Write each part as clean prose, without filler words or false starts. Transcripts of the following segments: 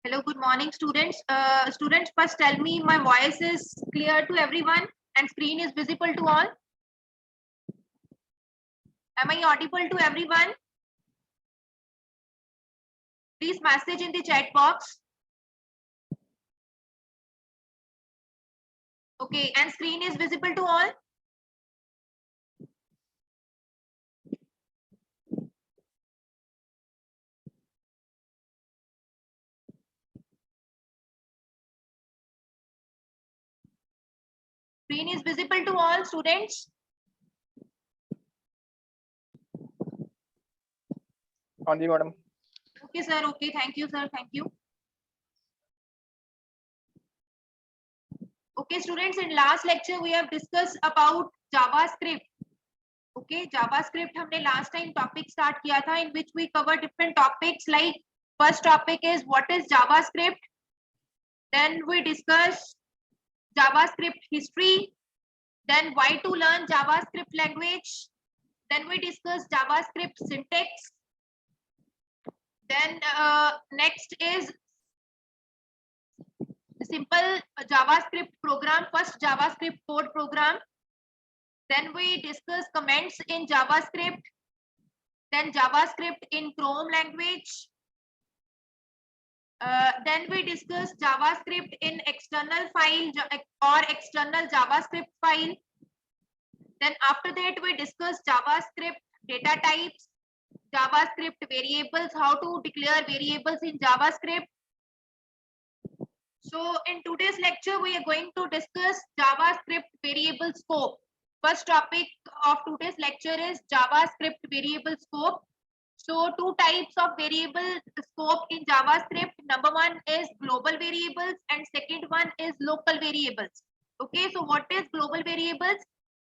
Hello, good morning, students. Students, first tell me my voice is clear to everyone and screen is visible to all. Am I audible to everyone? Please message in the chat box. Okay, and screen is visible to all. Screen is visible to all students. Anji madam. Okay, sir. Okay, thank you, sir. Thank you. Okay, students, in last lecture we have discussed about JavaScript. Okay, JavaScript हमने last time topic start किया था in which we cover different topics like first topic is what is JavaScript. Then we discuss JavaScript history. Then why to learn JavaScript language. Then we discuss JavaScript syntax. Then next is simple JavaScript program, first JavaScript code program. Then we discuss comments in JavaScript. Then JavaScript in Chrome language. Then we discuss JavaScript in external file or external JavaScript file. Then after that we discuss JavaScript data types, JavaScript variables, how to declare variables in JavaScript. So in today's lecture we are going to discuss JavaScript variable scope. First topic of today's lecture is JavaScript variable scope. So two types of variable scope in JavaScript. Number one is global variables and second one is local variables. Okay, so what is global variables?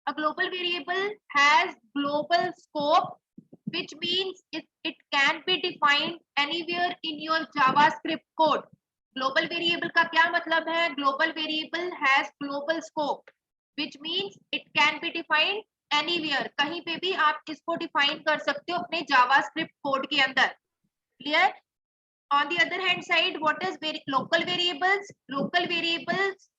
A global variable has global scope, which means it can be defined anywhere in your JavaScript code. Global variable का क्या मतलब है? Global variable has global scope, which means it can be defined anywhere. कहीं पे भी आप इसको define कर सकते हो अपने JavaScript code के अंदर. Clear? On the other hand side, what is local variables? Local variables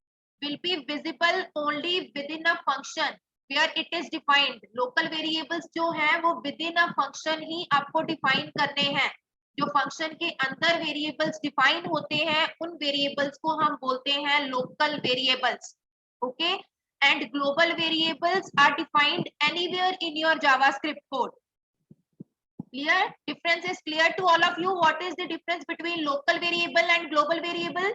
will be visible only within a function where it is defined. Local variables जो हैं वो within a function ही आपको define करने हैं. जो function के अंदर वेरिएबल्स डिफाइन होते हैं उन वेरिएबल्स को हम बोलते हैं local variables. Okay, and global variables are defined anywhere in your JavaScript code. Clear? Difference is clear to all of you. What is the difference between local variable and global variable?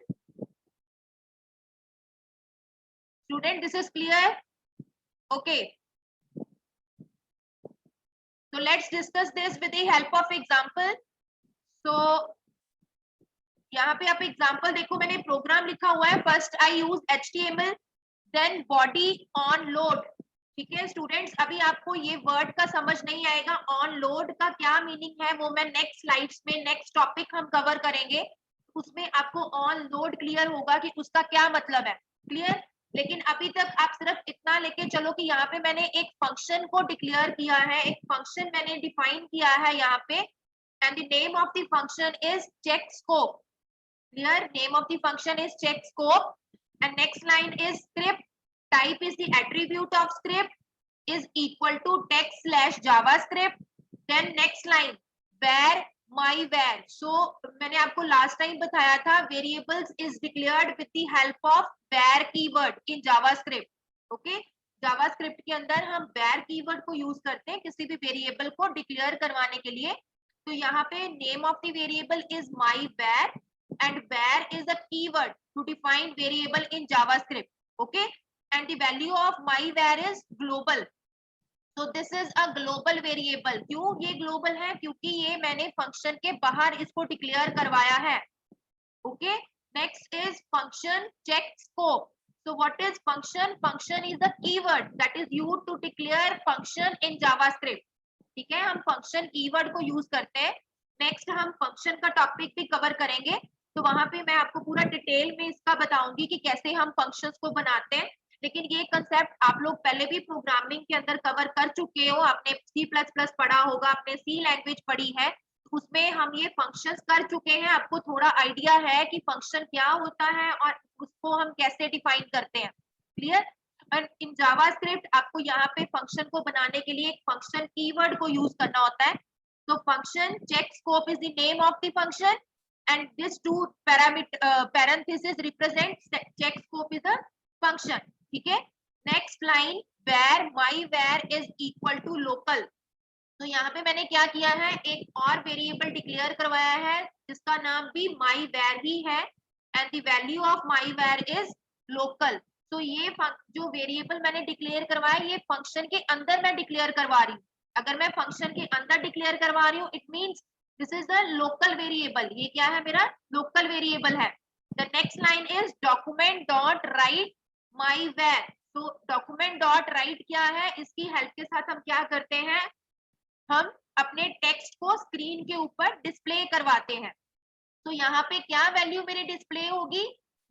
Student, this is clear? Okay. So let's discuss this with the help of example. तो यहाँ पे आप example देखो, मैंने programme लिखा हुआ है. First I use HTML, then body on load. ठीक है स्टूडेंट्स, अभी आपको ये वर्ड का समझ नहीं आएगा. ऑन लोड का क्या मीनिंग है वो मैं नेक्स्ट स्लाइड्स में, नेक्स्ट टॉपिक हम कवर करेंगे, उसमें आपको ऑन लोड क्लियर होगा कि उसका क्या मतलब है. क्लियर? लेकिन अभी तक आप सिर्फ इतना लेके चलो कि यहाँ पे मैंने एक फंक्शन को डिक्लेयर किया है, एक फंक्शन मैंने डिफाइन किया है यहाँ पे, and the name of the function is checkScope. Clear? Name of the function is checkScope. And next line is script. Type is the attribute of script is equal to text/javascript. Then next line where myVar. So मैंने आपको last time बताया था variables is declared with the help of var keyword in JavaScript. Okay? JavaScript के अंदर हम var keyword को use करते हैं किसी भी variable को declare करवाने के लिए. तो यहाँ पे name of the variable is myVar and var is a keyword to define variable in JavaScript. Okay, and the value of myVar is global. So this is a global variable. क्यों ये global है? क्योंकि ये मैंने function के बाहर इसको declare करवाया है. Okay, next is function checkScope. So what is function? Function is a keyword that is used to declare function in JavaScript. ठीक है, हम फंक्शन कीवर्ड को यूज करते हैं. नेक्स्ट हम फंक्शन का टॉपिक भी कवर करेंगे, तो वहां पे मैं आपको पूरा डिटेल में इसका बताऊंगी कि कैसे हम फंक्शंस को बनाते हैं. लेकिन ये कंसेप्ट आप लोग पहले भी प्रोग्रामिंग के अंदर कवर कर चुके हो. आपने C++ पढ़ा होगा, आपने C लैंग्वेज पढ़ी है, उसमें हम ये फंक्शंस कर चुके हैं, आपको थोड़ा आइडिया है कि फंक्शन क्या होता है और उसको हम कैसे डिफाइन करते हैं। क्लियर? एंड इन जावास्क्रिप्ट आपको यहाँ पे फंक्शन को बनाने के लिए एक फंक्शन कीवर्ड को यूज करना होता है। तो function check scope is the name of the function and this two parentheses represent check scope is a function. ठीक है? next line where my var is equal to local. तो यहाँ पे मैंने क्या किया है, एक और वेरिएबल डिक्लेयर करवाया है जिसका नाम भी my var ही है and the value of my var is local. तो ये जो वेरिएबल मैंने डिक्लेयर करवाया ये फंक्शन के अंदर मैं डिक्लेयर करवा रही हूँ। अगर मैं फंक्शन के अंदर डिक्लेयर करवा रही हूँ it means this is the local variable. ये क्या है, मेरा लोकल वेरिएबल है। The next line is document dot right my var. तो डॉक्यूमेंट डॉट राइट क्या है, इसकी हेल्प के साथ हम क्या करते हैं, हम अपने टेक्स्ट को स्क्रीन के ऊपर डिस्प्ले करवाते हैं। तो यहाँ पे क्या वैल्यू मेरी डिस्प्ले होगी,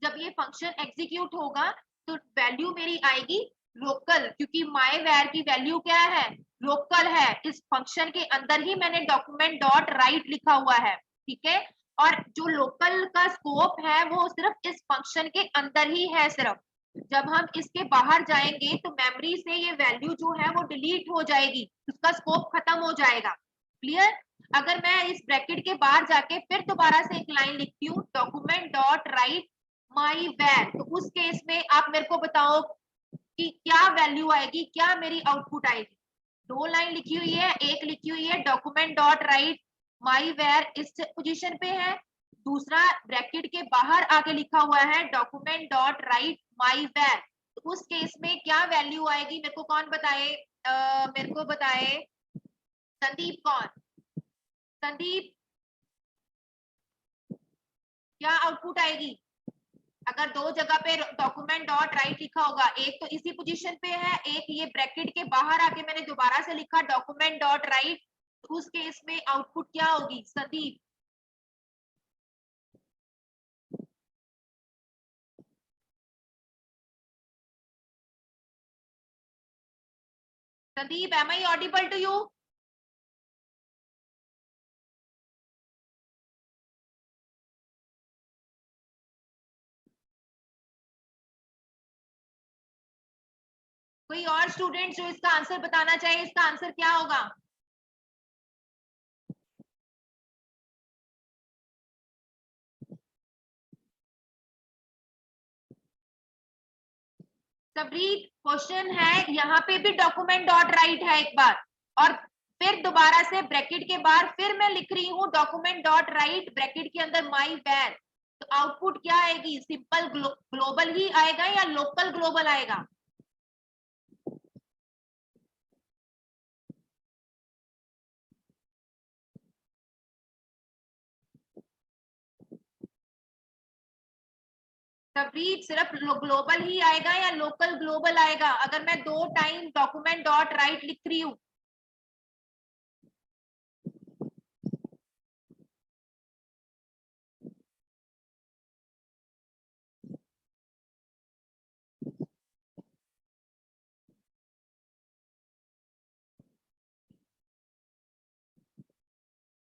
जब ये फंक्शन एग्जीक्यूट होगा तो वैल्यू मेरी आएगी लोकल, क्योंकि माई var की वैल्यू क्या है, लोकल है। इस फंक्शन के अंदर ही मैंने डॉक्यूमेंट डॉट राइट लिखा हुआ है। ठीक है? और जो लोकल का स्कोप है वो सिर्फ इस फंक्शन के अंदर ही है। सिर्फ जब हम इसके बाहर जाएंगे तो मेमोरी से ये वैल्यू जो है वो डिलीट हो जाएगी, उसका स्कोप खत्म हो जाएगा। क्लियर? अगर मैं इस ब्रैकेट के बाहर जाके फिर दोबारा से एक लाइन लिखती हूँ डॉक्यूमेंट डॉट राइट माई var, तो उस केस में आप मेरे को बताओ कि क्या वैल्यू आएगी, क्या मेरी आउटपुट आएगी। दो लाइन लिखी हुई है, एक लिखी हुई है डॉक्यूमेंट डॉट राइट माई var इस पोजीशन पे है, दूसरा ब्रैकेट के बाहर आके लिखा हुआ है डॉक्यूमेंट डॉट राइट माई var। तो उस केस में क्या वैल्यू आएगी, मेरे को कौन बताए, मेरे को बताए संदीप। कौन? संदीप, क्या आउटपुट आएगी अगर दो जगह पे डॉक्यूमेंट डॉट राइट लिखा होगा, एक तो इसी पोजीशन पे है, एक ये ब्रैकेट के बाहर आके मैंने दोबारा से लिखा डॉक्यूमेंट डॉट राइट, तो उस केस में आउटपुट क्या होगी Sandeep? Sandeep, am I audible to you? कोई और स्टूडेंट जो इसका आंसर बताना चाहिए, इसका आंसर क्या होगा? सबरीत, क्वेश्चन है यहाँ पे भी डॉक्यूमेंट डॉट राइट है एक बार, और फिर दोबारा से ब्रैकेट के बाहर फिर मैं लिख रही हूँ डॉक्यूमेंट डॉट राइट ब्रैकेट के अंदर माई var। तो आउटपुट क्या आएगी, सिंपल ग्लोबल ही आएगा या लोकल ग्लोबल आएगा? तबरीज, सिर्फ ग्लोबल ही आएगा या लोकल ग्लोबल आएगा अगर मैं दो टाइम डॉक्यूमेंट डॉट राइट लिख रही हूँ?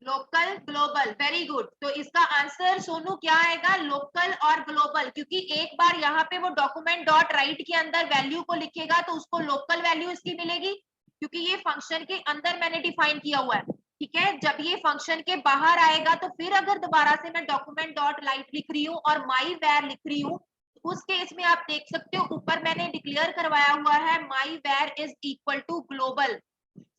Local global, very good. तो इसका आंसर सोनू क्या आएगा, लोकल और ग्लोबल, क्योंकि एक बार यहाँ पे वो डॉक्यूमेंट डॉट राइट के अंदर वैल्यू को लिखेगा तो उसको लोकल वैल्यू इसकी मिलेगी, क्योंकि ये फंक्शन के अंदर मैंने डिफाइन किया हुआ है। ठीक है? जब ये फंक्शन के बाहर आएगा तो फिर अगर दोबारा से मैं डॉक्यूमेंट डॉट राइट लिख रही हूँ और माई var लिख रही हूँ, उस केस में आप देख सकते हो ऊपर मैंने डिक्लेयर करवाया हुआ है my var is equal to global.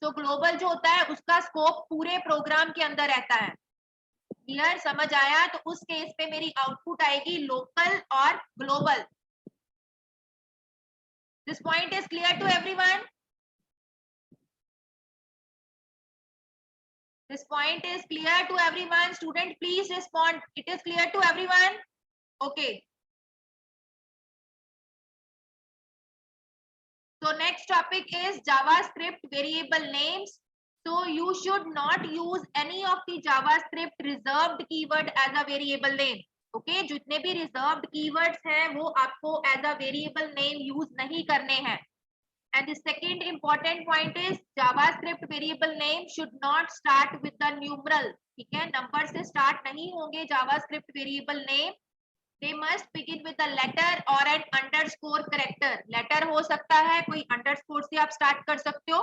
तो ग्लोबल जो होता है उसका स्कोप पूरे प्रोग्राम के अंदर रहता है। क्लियर? समझ आया? तो उस केस पे मेरी आउटपुट आएगी लोकल और global. This point is clear to everyone? This point is clear to everyone? Student, please respond. It is clear to everyone? Okay. So next topic is JavaScript variable names. So you should not use any of the JavaScript reserved keyword as a variable name. Okay, जितने भी reserved keywords हैं वो आपको as a variable name use नहीं करने हैं. And the second important point is JavaScript variable name should not start with the numeral. ठीक है, नंबर से स्टार्ट नहीं होंगे JavaScript variable name, they must begin with a letter or an underscore character. Letter हो सकता है, कोई underscore से आप स्टार्ट कर सकते हो,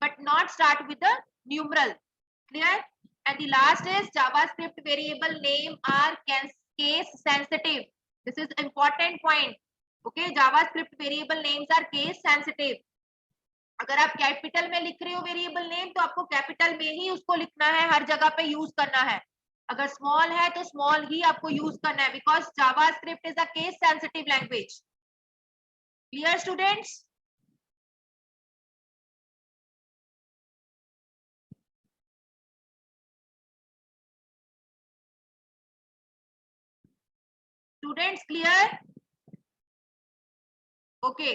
but not start with a numeral. Clear? And the last is JavaScript variable name are case sensitive. This is important point. Okay, JavaScript variable names are case sensitive. अगर आप कैपिटल में लिख रहे हो वेरिएबल नेम तो आपको capital में ही उसको लिखना है, हर जगह पे यूज करना है। अगर स्मॉल है तो स्मॉल ही आपको यूज करना है, because JavaScript is a case sensitive language. Clear students? Students clear? Okay,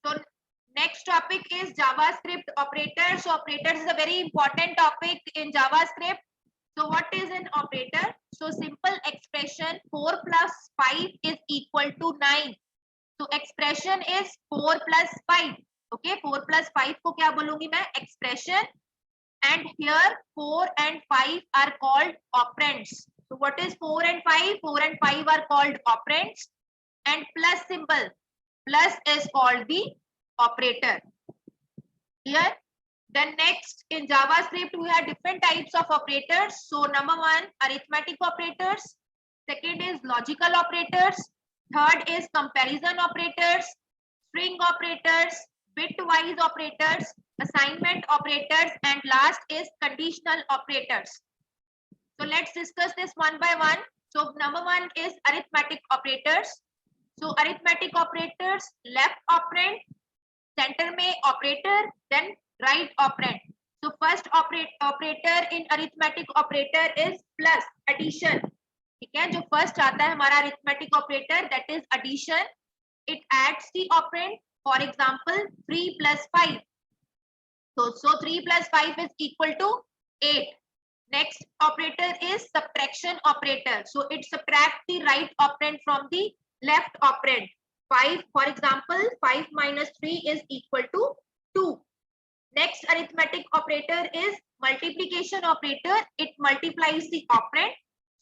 so next topic is JavaScript operators. So operators is a very important topic in JavaScript. So what is an operator? So simple expression 4 plus 5 is equal to 9. So expression is 4 plus 5. Okay, 4 plus 5 को क्या बोलूंगी मैं? Expression. And here 4 and 5 are called operands. So what is 4 and 5? 4 and 5 are called operands. And plus symbol. Plus is called the operator. Clear? Then next in JavaScript we have different types of operators. So number one, arithmetic operators. Second is logical operators. Third is comparison operators, string operators, bitwise operators, assignment operators, and last is conditional operators. So let's discuss this one by one. So number one is arithmetic operators. So arithmetic operators, left operand, center में operator, then right operand. So first operator in arithmetic operator is plus, addition. ठीक है, जो first आता है हमारा arithmetic operator, that is addition. It adds the operand. For example, 3 plus 5. So 3 plus 5 is equal to 8. Next operator is subtraction operator. So it subtracts the right operand from the left operand. 5, for example, 5 minus 3 is equal to 2. Next arithmetic operator is multiplication operator. It multiplies the operand.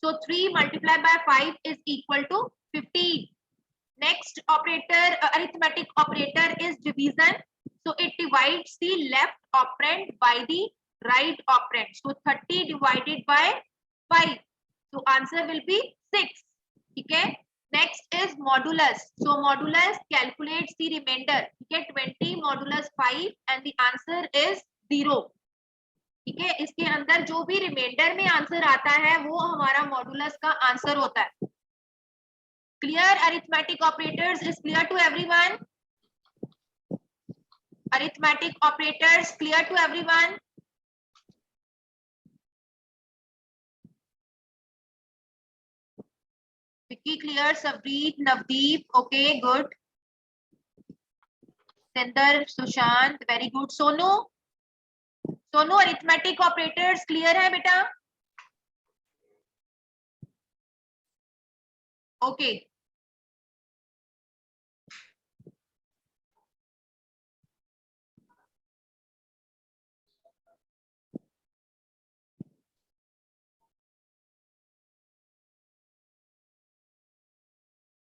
So 3 multiplied by 5 is equal to 15. Next operator, arithmetic operator is division. So it divides the left operand by the right operand. So 30 divided by 5. So answer will be 6. Okay. Next is modulus. So modulus calculates the remainder. Okay, 20 modulus 5 and the answer is 0. ठीक है, इसके अंदर जो भी reminder में answer आता है वो हमारा मॉडुलस का आंसर होता है. Clear? Arithmetic operators is clear to everyone? Arithmetic operators clear to everyone? Vicky clear, Savreet, Navdeep, okay, good. Sindar, Sushant, very good. Sonu, Sonu, arithmetic operators clear है बेटा? Okay.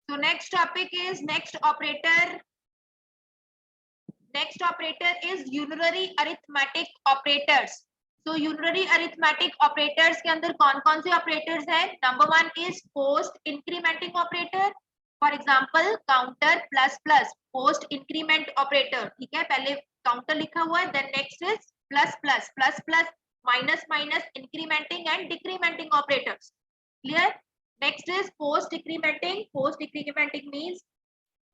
So next topic is next operator. Next operator is unary arithmetic operators. So unary arithmetic operators के अंदर कौन-कौन से operators हैं? Number one is post incrementing operator. For example, counter plus plus, post increment operator. ठीक है, पहले counter लिखा हुआ है, then next is plus plus, plus plus, minus minus, incrementing and decrementing operators. Clear? Next is post decrementing. Post decrementing means,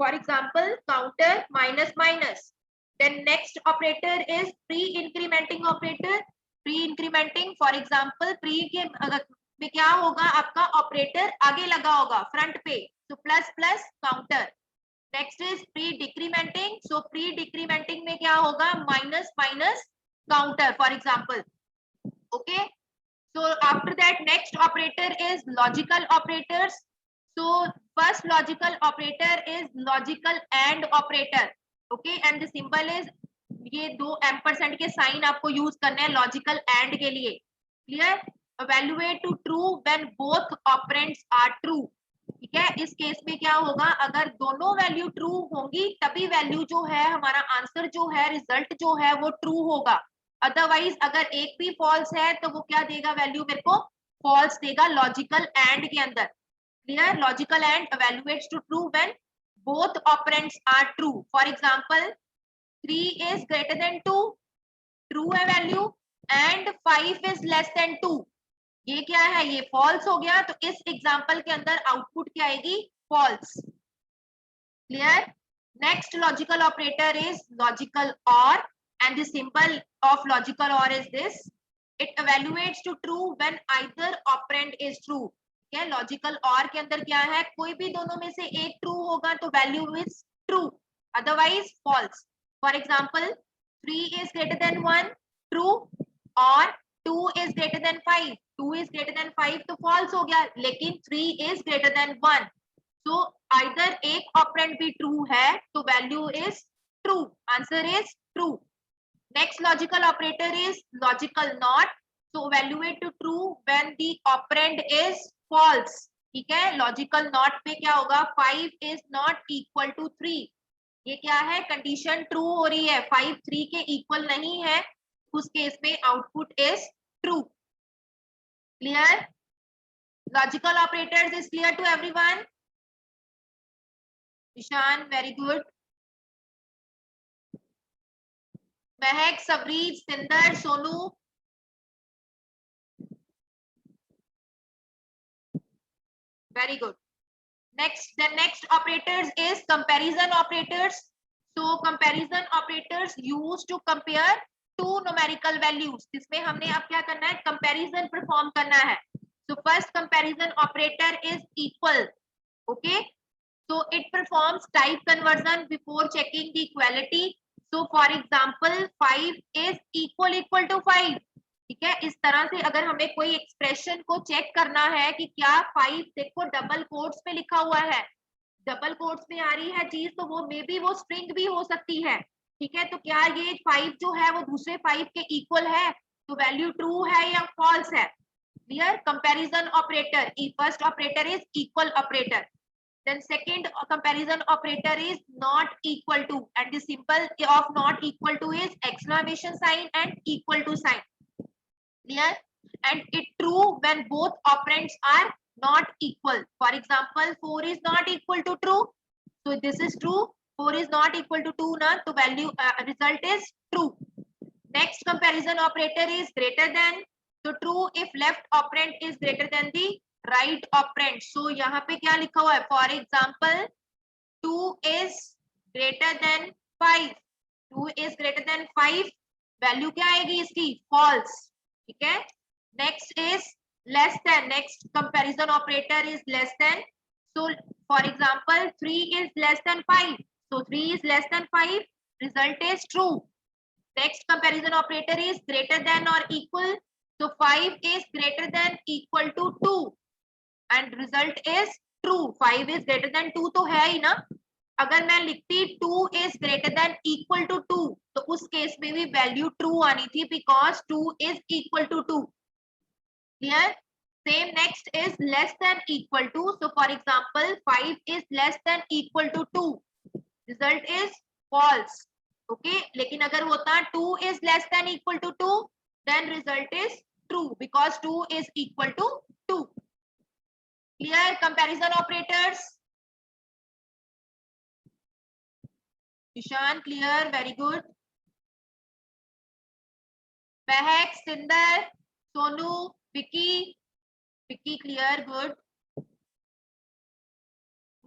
for example, counter minus minus. Then next operator is pre-incrementing operator. Pre-incrementing, for example, pre के में क्या होगा, आपका operator आगे लगा होगा front पे, so plus plus counter. Next is pre-decrementing. So pre-decrementing में क्या होगा, minus minus counter, for example. Okay. So after that, next operator is logical operators. So first logical operator is logical AND operator. Okay, and the symbol is ये 2 ampersand के sign आपको use करने हैं logical and के लिए। Clear? evaluate to true when both operands are true. ठीक है, इस केस में क्या होगा, अगर दोनों वैल्यू ट्रू होंगी तभी वैल्यू जो है हमारा आंसर जो है, रिजल्ट जो है वो ट्रू होगा। अदरवाइज अगर एक भी फॉल्स है तो वो क्या देगा, वैल्यू मेरे को फॉल्स देगा लॉजिकल एंड के अंदर। Clear? Logical and evaluates to true when both operands are true. For example, 3 is greater than 2, true है value, and 5 is less than 2, ये क्या है, ये फॉल्स हो गया। तो इस एग्जांपल के अंदर आउटपुट क्या आएगी, false. Clear? Next logical operator is logical or, and the symbol of logical or is this, it evaluates to true when either operand is true. क्या लॉजिकल और के अंदर क्या है, कोई भी दोनों में से एक ट्रू होगा तो value is true, otherwise false. For example 3 is greater than 1, true, और 2 is greater than 5, 2 is greater than 5 तो फॉल्स हो गया, लेकिन 3 is greater than 1, तो आइदर एक ऑपरेंड भी ट्रू है तो value is true, answer is true. Next logical operator is logical not, so evaluate to true when the operand is false। ठीक है, लॉजिकल नॉट पे क्या होगा, 5 is not equal to 3, ये क्या है, कंडीशन ट्रू हो रही है, 5 3 के इक्वल नहीं है, उस केस में output is true. Clear? Logical operators is clear to everyone? Ishaan very good, Mahak, Sabreet, सिंदर, Sonu, very good. Next, the next operators is comparison operators. So comparison operators used to compare two numerical values, जिसमें हमने अब क्या करना है, comparison perform करना है। So first comparison operator is equal, okay, so it performs type conversion before checking the equality। So for example 5 is equal to 5, ठीक है, इस तरह से अगर हमें कोई एक्सप्रेशन को चेक करना है कि क्या 5, देखो डबल कोट्स में लिखा हुआ है, डबल कोट्स में आ रही है चीज, तो वो मे बी वो स्ट्रिंग भी हो सकती है। ठीक है, तो क्या ये 5 जो है वो दूसरे 5 के इक्वल है, तो वैल्यू ट्रू है या फॉल्स है। Clear? Comparison operator, first operator is equal operator, then second comparison operator is not equal to, and the symbol of not equal to is exclamation sign and equal to sign। Clear? And it true when both operands are not equal। For example 4 is not equal to true, so this is true, 4 is not equal to 2 na, so value result is true। Next comparison operator is greater than, so true if left operand is greater than the right operand। so यहाँ पे क्या लिखा हुआ है, for example 2 is greater than 5, 2 is greater than 5, value क्या आएगी इसकी, false। ठीक है, next is less then, next comparison operator is less then, so for example 3 is less than 5, so 3 is less than 5, result is true। Next comparison operator is greater then और equal, so 5 is greater than equal to 2 and result is true। 5 is greater than 2 तो है ही ना, अगर मैं लिखती 2 is greater than equal to 2 तो उस case में भी वैल्यू ट्रू आनी थी, because 2 is equal to 2। Clear? Same next is less than equal to, so for example 5 is less than equal to 2, result is false. Okay, लेकिन अगर होता 2 is less than equal to 2 then result is true, because 2 is equal to 2। Clear? Comparison operators, Ishaan clear, very good, Mehak, Sinder, Sonu, Vicky, Vicky clear, good,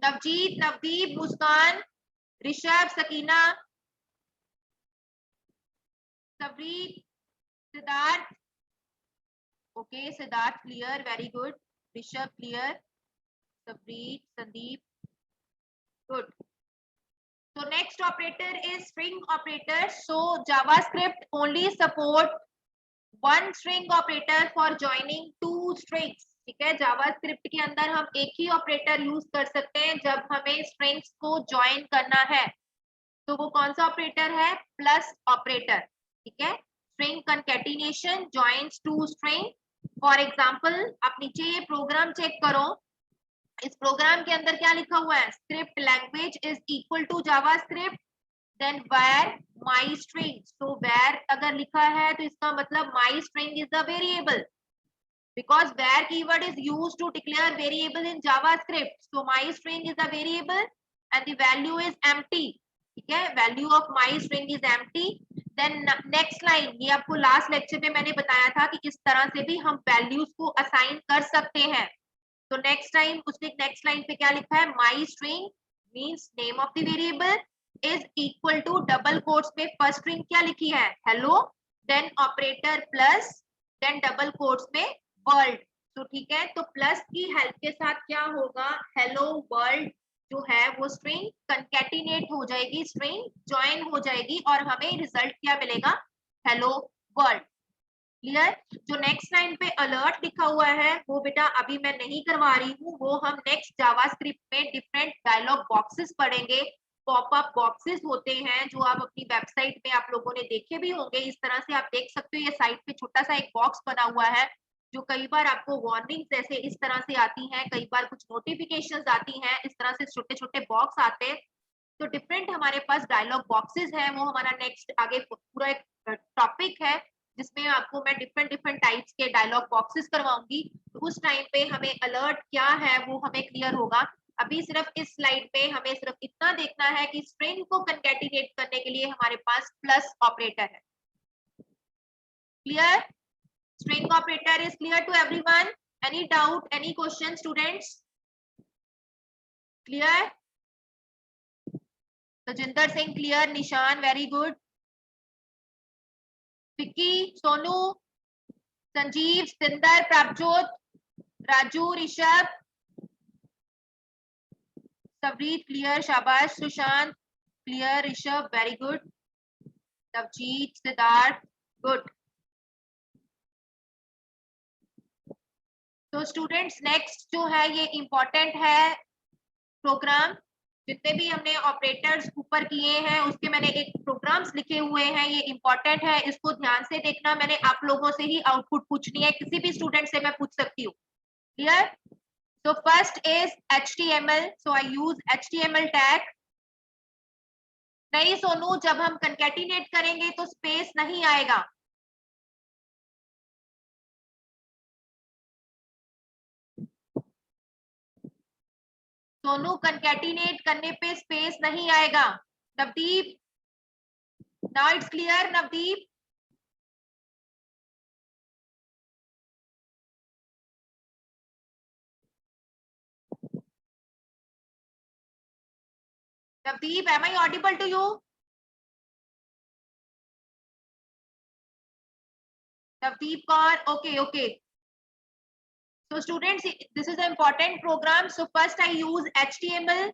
Navjeet, Navdeep, Muskan, Rishabh, Sakina, Sabreet, Siddharth, okay Siddharth clear, very good, Rishabh clear, Sabreet, Sandeep, good. So next operator is string operator। So JavaScript only support one string operator for joining two strings। ठीक है, JavaScript के अंदर हम एक ही operator use कर सकते हैं जब हमें स्ट्रिंग्स को ज्वाइन करना है। तो वो कौन सा ऑपरेटर है? प्लस ऑपरेटर, ठीक है। String concatenation joins two string. For example आप नीचे ये प्रोग्राम चेक करो, इस प्रोग्राम के अंदर क्या लिखा हुआ है? Script language is equal to JavaScript, then where my string। so where अगर लिखा है तो इसका मतलब my string is a variable, because where keyword is used to declare variable in JavaScript, so my string is a variable and the value is empty, ठीक है। value of my string is empty। then next line, ये आपको last lecture में मैंने बताया था कि किस तरह से भी हम वैल्यूज को असाइन कर सकते हैं। तो नेक्स्ट टाइम उसने नेक्स्ट लाइन पे क्या लिखा है? my string means name of the variable is equal to double quotes में फर्स्ट स्ट्रिंग क्या लिखी है? Hello, then operator plus, then double quotes में वर्ल्ड। तो ठीक है, तो प्लस की हेल्प के साथ क्या होगा? हेलो वर्ल्ड जो है वो स्ट्रिंग कंकैटिनेट हो जाएगी, स्ट्रिंग ज्वाइन हो जाएगी और हमें रिजल्ट क्या मिलेगा? Hello world. क्लियर? जो नेक्स्ट लाइन पे अलर्ट लिखा हुआ है वो बेटा अभी मैं नहीं करवा रही हूँ, वो हम नेक्स्ट जावास्क्रिप्ट में डिफरेंट डायलॉग बॉक्सेस पढ़ेंगे। पॉपअप बॉक्सेस होते हैं जो आप अपनी वेबसाइट में आप लोगों ने देखे भी होंगे। इस तरह से आप देख सकते हो, ये साइट पे छोटा सा एक बॉक्स बना हुआ है जो कई बार आपको वार्निंग्स जैसे इस तरह से आती हैं, कई बार कुछ नोटिफिकेशंस आती हैं, इस तरह से छोटे छोटे बॉक्स आते हैं। तो डिफरेंट हमारे पास डायलॉग बॉक्सेस हैं, वो हमारा नेक्स्ट आगे पूरा एक टॉपिक है जिसमें आपको मैं डिफरेंट डिफरेंट टाइप्स के डायलॉग बॉक्सेस करवाऊंगी। तो उस टाइम पे हमें अलर्ट क्या है वो हमें क्लियर होगा। अभी सिर्फ इस स्लाइड पे हमें सिर्फ इतना देखना है कि स्ट्रिंग को कंकैटिनेट करने के लिए हमारे पास प्लस ऑपरेटर है। Clear? String operator is clear to everyone? Any doubt, any question students? Clear? Tajinder Singh clear, Nishan very good, Vicky, Sonu, Sanjeev, Sinder, Prabhjot, Raju, Rishabh, Savreet clear, शाबाश, Sushant clear, Rishabh very good, Navjeet, Siddharth good. तो स्टूडेंट्स नेक्स्ट जो है ये इंपॉर्टेंट है प्रोग्राम। जितने भी हमने ऑपरेटर्स ऊपर किए हैं उसके मैंने एक प्रोग्राम्स लिखे हुए हैं, ये इंपॉर्टेंट है, इसको ध्यान से देखना। मैंने आप लोगों से ही आउटपुट पूछनी है, किसी भी स्टूडेंट से मैं पूछ सकती हूँ। Clear? So first is HTML, so I use HTML tag। नहीं सोनू, जब हम कंकैटिनेट करेंगे तो स्पेस नहीं आएगा। सोनू कंकैटिनेट करने पे स्पेस नहीं आएगा। Navdeep, now it's clear Navdeep? Navdeep, am I audible to you? Navdeep Kaur, okay. So students, this is an important program. So first I use HTML,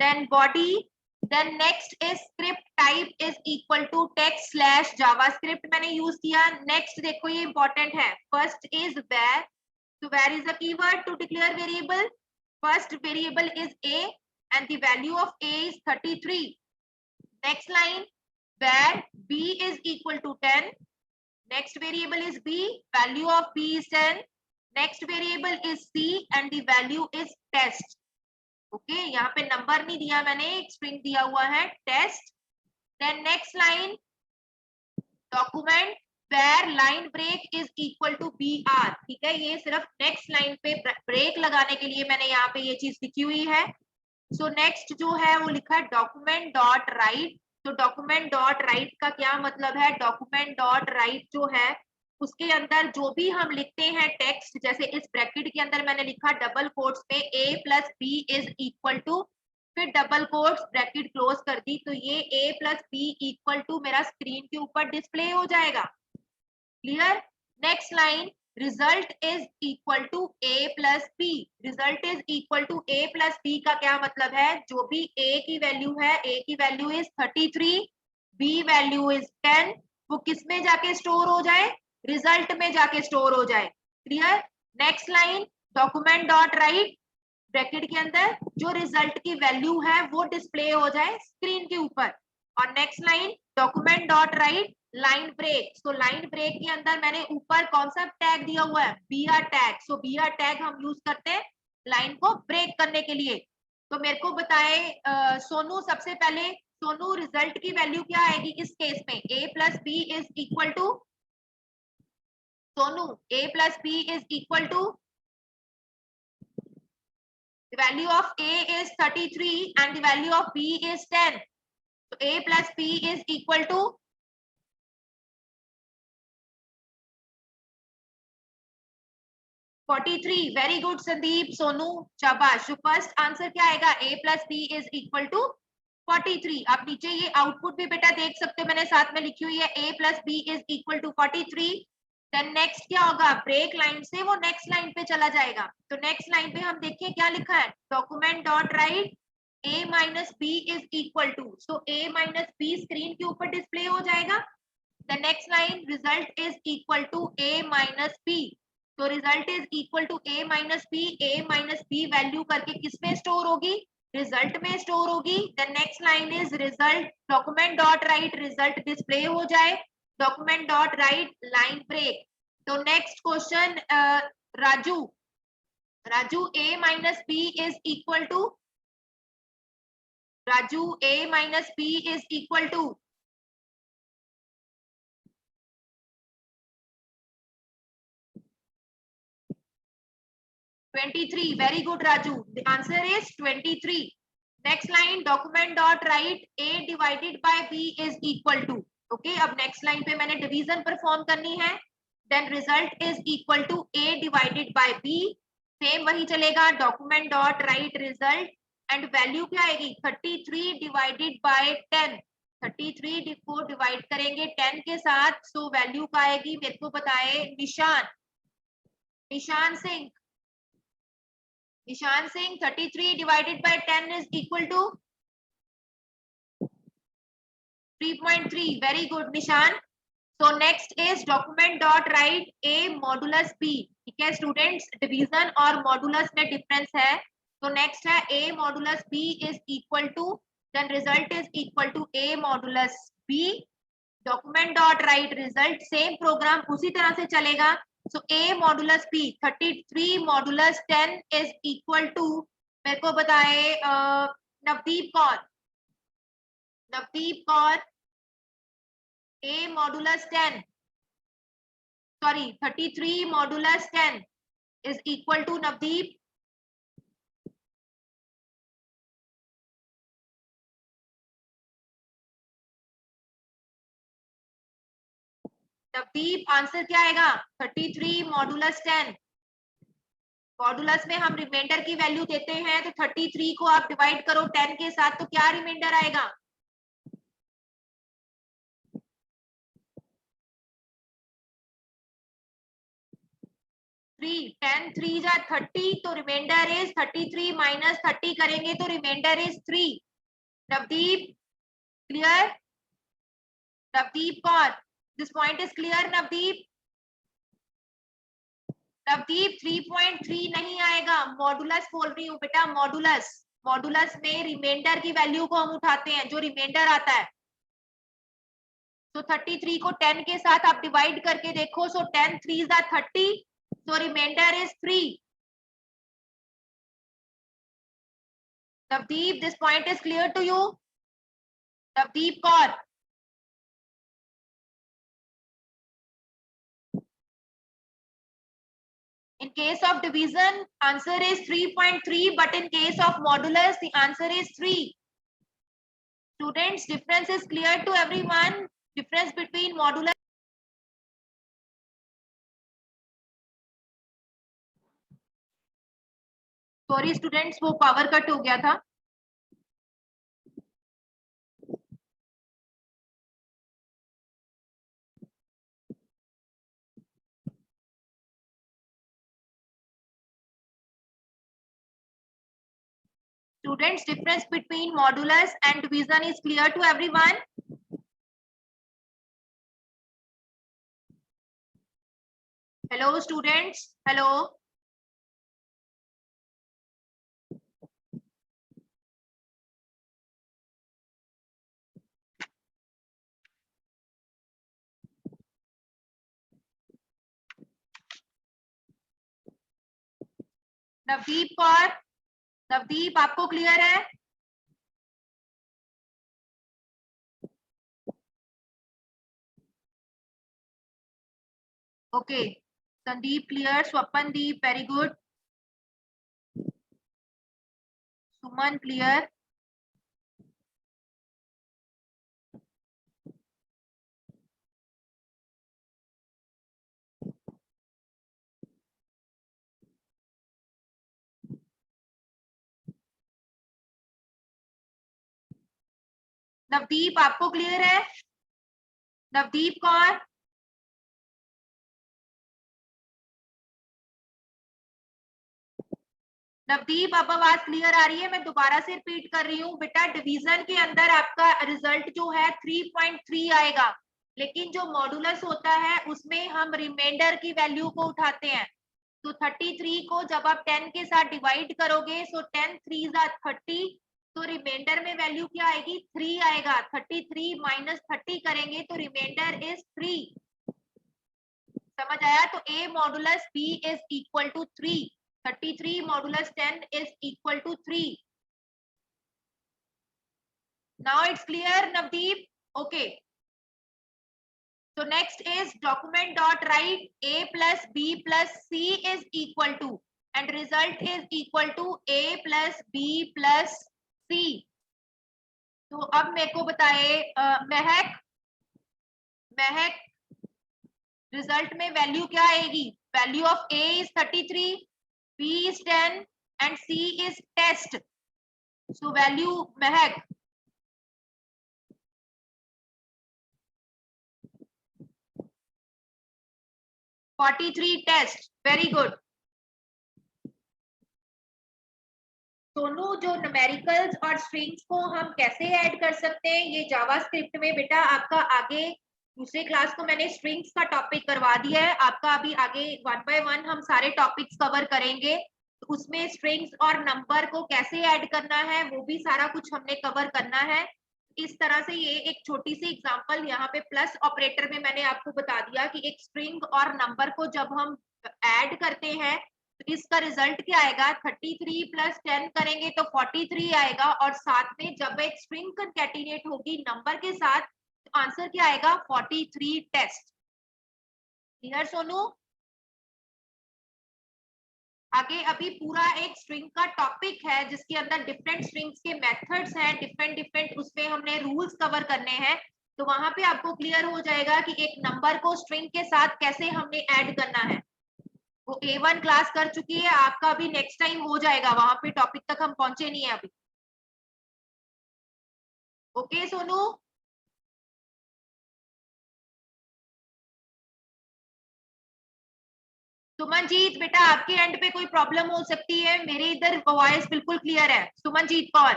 then body, then next is script type is equal to text/javascript मैंने use किया। Next देखो ये important है, first is where। So where is the keyword to declare variable? First variable is a and the value of a is 33. Next line, where b is equal to 10. Next variable is b, value of b is 10. Next variable is c and the value is test. Okay, यहाँ पे number नहीं दिया मैंने, एक string दिया हुआ है test. Then next line, document where line break is equal to br। ठीक है, ये सिर्फ नेक्स्ट लाइन पे ब्रेक लगाने के लिए मैंने यहाँ पे ये चीज लिखी हुई है। सो नेक्स्ट जो है वो लिखा है डॉक्यूमेंट डॉट राइट। तो डॉक्यूमेंट डॉट राइट का क्या मतलब है? डॉक्यूमेंट डॉट राइट जो है उसके अंदर जो भी हम लिखते हैं टेक्स्ट, जैसे इस ब्रैकेट के अंदर मैंने लिखा डबल कोट्स में a plus B is equal to, फिर डबल कोट्स ब्रैकेट क्लोज कर दी, तो ये a plus B equal to मेरा स्क्रीन के ऊपर डिस्प्ले हो जाएगा। Clear? Next line, result is equal to a plus B. Result is equal to a plus B का क्या मतलब है? जो भी a की वैल्यू है, a की value is 33, b value is 10, वो किस में जाके स्टोर हो जाए? रिजल्ट में जाके स्टोर हो जाए। Clear? Next line, document dot right, bracket के अंदर जो रिजल्ट की वैल्यू है वो डिस्प्ले हो जाए स्क्रीन के ऊपर। और next line document dot write line break. So line break के अंदर मैंने ऊपर कौन सा टैग दिया हुआ है, बीआर टैग। सो बीआर टैग हम यूज करते हैं लाइन को ब्रेक करने के लिए। तो मेरे को बताए सोनू, सबसे पहले सोनू रिजल्ट की वैल्यू क्या आएगी इस केस में, a plus B is equal to, Sonu a plus B is equal to, the value of a is 33 and the value of b is 10. So a plus b is equal to 43. Very good Sandeep, Sonu, शाबाश। जो first answer क्या आएगा, a plus b is equal to 43। आप नीचे ये output भी बेटा देख सकते हो, मैंने साथ में लिखी हुई है a plus b is equal to 43। Then next क्या होगा, ब्रेक लाइन से वो नेक्स्ट लाइन पे चला जाएगा। तो नेक्स्ट लाइन पे हम देखिए क्या लिखा है, document dot write a minus B is equal to, so a minus b screen के ऊपर डिस्प्ले हो जाएगा। The next line result is equal to a minus b. तो result is equal to a minus b value करके किसमें store होगी, result में store होगी। The next line is result document dot write result display हो जाए, document dot write line break. तो next question Raju, Raju a minus B is equal to, Raju a minus B is equal to 23. Very good Raju, the answer is 23. Next line document dot write a divided by b is equal to, okay, अब next line पे मैंने division perform करनी है। then result is equal to a divided by b, same वही चलेगा, document dot write result and value क्या आएगी, 33 divided by 10। 33 को डिवाइड करेंगे 10 के साथ, सो वैल्यू का आएगी, मेरे को बताए निशान, निशान सिंह, निशान Singh 33 divided by 10 is equal to 3.3. Very good निशान। So next is document dot write a modulus b। ठीक है स्टूडेंट्स, डिवीजन और मॉडुलस में डिफरेंस है। तो नेक्स्ट है a modulus b is equal to, then result is equal to a modulus b, document dot write result, same programme उसी तरह से चलेगा। So a modulus b 33 modulus 10 is equal to, मेरे को बताए Navdeep Kaur, Navdeep Kaur a modulus 10, sorry 33 modulus 10 is equal to Navdeep, Navdeep answer क्या आएगा, 33 modulus 10। Modulus में हम रिमाइंडर की वैल्यू देते हैं, तो 33 को आप डिवाइड करो 10 के साथ, तो क्या रिमाइंडर आएगा, 3। 10 3 जा 30, तो रिमाइंडर इज 33 माइनस 30 करेंगे तो remainder is 3। Navdeep clear, Navdeep Kaur, this point is clear Navdeep, Navdeep 3.3 नहीं आएगा, मॉडुलस बोल रही हूँ बेटा, मॉडुलस, मॉडुलस में रिमाइंडर की वैल्यू को हम उठाते हैं, जो रिमाइंडर आता है। तो 33 को 10 के साथ आप डिवाइड करके देखो, सो 10 3 जा 30, so remainder is 3। Navdeep, this point is clear to you? Navdeep Kaur, in case of division answer is 3.3, but in case of modulus the answer is 3। Students, difference is clear to everyone, difference between modulus, sorry students वो power cut हो गया था। Students, difference between modulus and division is clear to everyone? Hello students, hello. Navdeep Kaur, Navdeep आपको clear है? Okay, Sandeep clear, Swapandeep very good, Suman clear, Navdeep आपको clear है? नवदीप कौर, नवदीप अब आवाज क्लियर आ रही है? मैं दोबारा से रिपीट कर रही हूँ बेटा, डिवीजन के अंदर आपका रिजल्ट जो है 3.3 आएगा, लेकिन जो मॉडुलस होता है उसमें हम रिमाइंडर की वैल्यू को उठाते हैं। तो 33 को जब आप 10 के साथ डिवाइड करोगे, सो 10 3 30, तो रिमाइंडर में वैल्यू क्या आएगी? 3 आएगा। 33 माइनस 30 करेंगे तो रिमाइंडर इज 3। समझ आया? तो a modulus b is equal to 3, 33 modulus 10 is equal to 3। Now it's clear Navdeep? Okay, so next is document dot write a plus b plus c is equal to, and result is equal to a plus b plus c। तो अब मेरे को बताए महक, महक result में value क्या आएगी? Value of a is 33, b is 10 and c is test। so value Mahak, (43) test, very good. दोनों जो न्यूमेरिकल्स और स्ट्रिंग्स को हम कैसे ऐड कर सकते हैं, ये जावास्क्रिप्ट में बेटा आपका आगे दूसरे क्लास को मैंने स्ट्रिंग्स का टॉपिक करवा दिया है आपका। अभी आगे 1 बाय 1 हम सारे टॉपिक्स कवर करेंगे, तो उसमें स्ट्रिंग्स और नंबर को कैसे ऐड करना है वो भी सारा कुछ हमने कवर करना है। इस तरह से ये एक छोटी सी एग्जांपल यहाँ पे प्लस ऑपरेटर में मैंने आपको बता दिया कि एक स्ट्रिंग और नंबर को जब हम ऐड करते हैं तो इसका रिजल्ट क्या आएगा? 33 प्लस 10 करेंगे तो 43 आएगा, और साथ में जब एक स्ट्रिंग कंकैटिनेट होगी नंबर के साथ तो आंसर क्या आएगा? 43 टेस्ट। क्लियर सोनू? आगे अभी पूरा एक स्ट्रिंग का टॉपिक है जिसके अंदर डिफरेंट स्ट्रिंग्स के मेथड्स हैं, डिफरेंट डिफरेंट उसमें हमने रूल्स कवर करने हैं। तो वहां पे आपको क्लियर हो जाएगा कि एक नंबर को स्ट्रिंग के साथ कैसे हमने ऐड करना है। वो A1 क्लास कर चुकी है, आपका अभी नेक्स्ट टाइम हो जाएगा, वहां पे टॉपिक तक हम पहुंचे नहीं है अभी। ओके सोनू? सुमनजीत बेटा आपके एंड पे कोई प्रॉब्लम हो सकती है, मेरे इधर वॉइस बिल्कुल क्लियर है। Sumanjeet Kaur,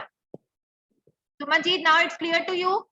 Sumanjeet now it's clear to you?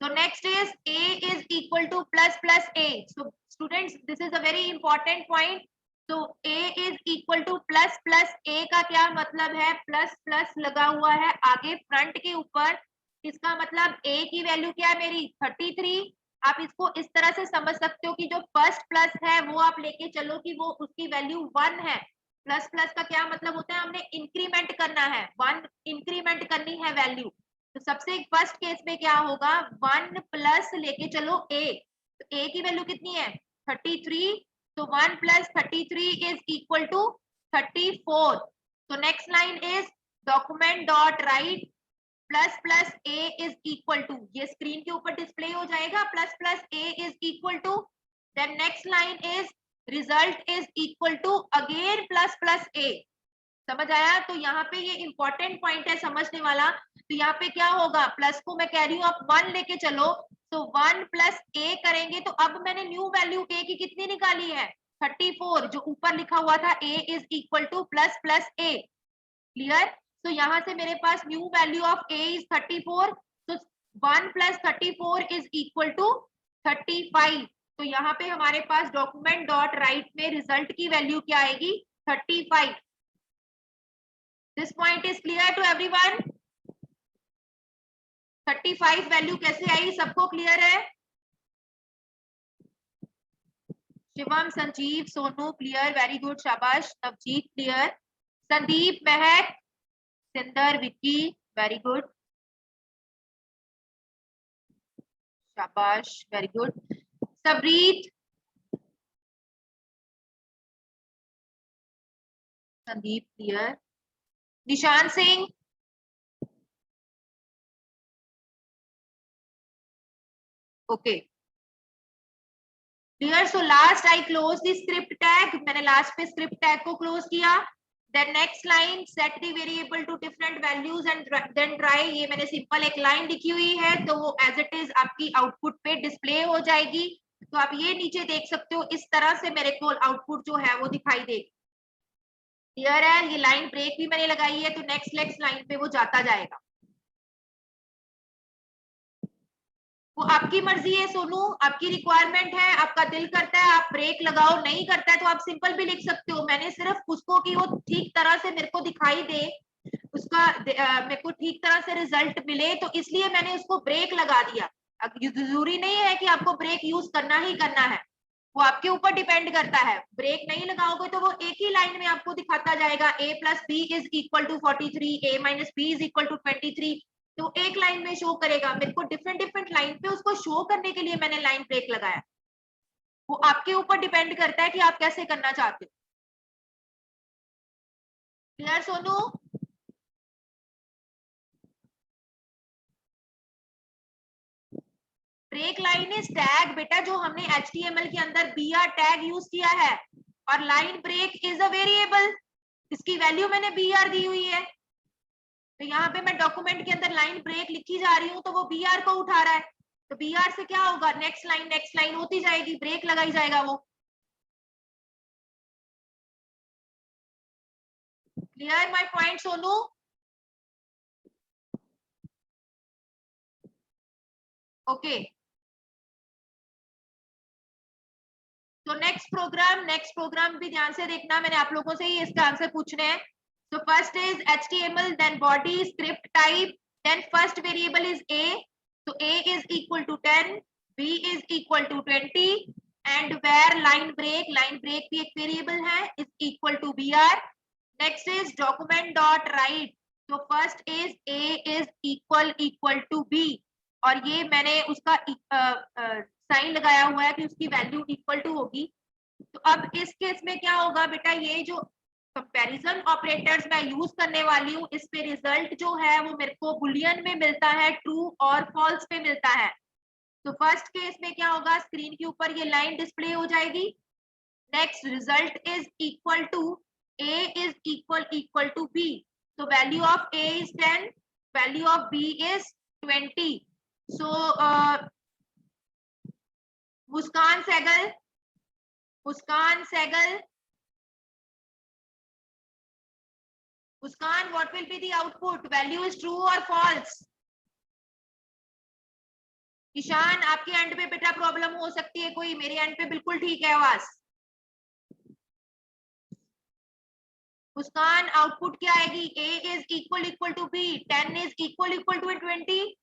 So next is a is equal to plus plus a. So students, this is a very important point. So a is equal to plus plus a का क्या मतलब है? Plus plus लगा हुआ है आगे front के ऊपर, इसका मतलब a की वैल्यू क्या है मेरी? 33। आप इसको इस तरह से समझ सकते हो कि जो फर्स्ट प्लस है वो आप लेके चलो कि वो उसकी वैल्यू 1 है। प्लस प्लस का क्या मतलब होता है? हमने इंक्रीमेंट करना है, 1 इंक्रीमेंट करनी है वैल्यू। तो सबसे फर्स्ट केस में क्या होगा? 1 प्लस लेके चलो a, तो a की वैल्यू कितनी है? 33। तो 1 प्लस 33 इज इक्वल टू 34। तो next line is document dot write plus plus a is equal to, ये स्क्रीन के ऊपर डिस्प्ले हो जाएगा, plus plus a is equal to, then next line is result is equal to again plus plus a। समझ आया? तो यहाँ पे ये इंपॉर्टेंट पॉइंट है समझने वाला। तो यहाँ पे क्या होगा? प्लस को मैं कह रही हूँ आप 1 लेके चलो, तो 1 प्लस a करेंगे तो अब मैंने न्यू वैल्यू a की कितनी निकाली है? 34। जो ऊपर लिखा हुआ था a is equal to plus plus a। Clear? तो यहाँ से मेरे पास new value of a is 34। तो 1 प्लस 34 इज इक्वल टू 35। तो यहाँ पे हमारे पास डॉक्यूमेंट डॉट राइट में रिजल्ट की वैल्यू क्या आएगी? 35। This point is clear to everyone? 35 value कैसे आई, सबको क्लियर है? Shivam, Sanjeev, Sonu clear, very good, शाबाश। Navjeet clear, Sandeep, Mahak, Sinder, Vicky, very good, शाबाश, very good. Sabreet, Sandeep clear, Nishan Singh, okay clear. So last I close the script tag, मैंने लास्ट पे स्क्रिप्ट टैग को क्लोज किया। Then next line, set the variable to different values and then try, ये मैंने simple एक line लिखी हुई है, तो वो एज इट इज आपकी आउटपुट पे डिस्प्ले हो जाएगी। तो आप ये नीचे देख सकते हो, इस तरह से मेरे को आउटपुट जो है वो दिखाई देगी। क्लियर है? ये लाइन ब्रेक भी मैंने लगाई है, तो नेक्स्ट लाइन पे वो जाता जाएगा। वो आपकी मर्जी है सोनू, आपकी रिक्वायरमेंट है, आपका दिल करता है आप ब्रेक लगाओ, नहीं करता है तो आप सिंपल भी लिख सकते हो। मैंने सिर्फ उसको कि वो ठीक तरह से मेरे को दिखाई दे, उसका मेरे को ठीक तरह से रिजल्ट मिले, तो इसलिए मैंने उसको ब्रेक लगा दिया। जरूरी नहीं है कि आपको ब्रेक यूज करना ही करना है, वो आपके ऊपर डिपेंड करता है। ब्रेक नहीं लगाओगे तो वो एक ही लाइन में आपको दिखाता जाएगा, a plus B is equal to 43, a minus B is equal to 23, तो एक लाइन में शो करेगा। मेरे को डिफरेंट लाइन पे उसको शो करने के लिए मैंने लाइन ब्रेक लगाया। वो आपके ऊपर डिपेंड करता है कि आप कैसे करना चाहते हो। Clear Sonu? Break line is tag बेटा, जो हमने HTML के अंदर br टैग यूज किया है, और line break is a variable, इसकी वैल्यू मैंने br दी हुई है। तो यहाँ पे मैं डॉक्यूमेंट के अंदर लाइन ब्रेक लिखी जा रही हूँ, तो वो br को उठा रहा है, तो br से क्या होगा, नेक्स्ट लाइन होती जाएगी, ब्रेक लगाई जाएगा वो। Clear my point Sonu? Okay, तो नेक्स्ट प्रोग्राम भी ध्यान से देखना, मैंने आप लोगों से ही इसका आंसर पूछने हैं। So first is HTML, then body, script type, then first variable is a, so a is equal to 10, b is equal to 20, and where line break भी एक variable है, is equal to br. Next is document dot write, so first is a is equal to b, और ये मैंने उसका sign लगाया हुआ है कि उसकी वैल्यू इक्वल टू होगी। तो अब इस केस में क्या होगा बेटा, ये जो कंपैरिजन ऑपरेटर्स मैं यूज करने वाली हूँ, इस पे रिजल्ट जो है वो मेरे को बुलियन में मिलता है, ट्रू और फॉल्स पे मिलता है। तो फर्स्ट केस में क्या होगा, स्क्रीन के ऊपर ये लाइन डिस्प्ले हो जाएगी। Next, result is equal to a is equal to b, so value of a is 10, value of b is 20. So Muskan Sehgal, Muskan, what will be the output? Value is true or false? Ishaan, आपके end पे बेटा problem हो सकती है कोई, मेरे and पे बिल्कुल ठीक है आवाज। मुस्कान, आउटपुट क्या आएगी? a is equal to b, 10 is equal to 20,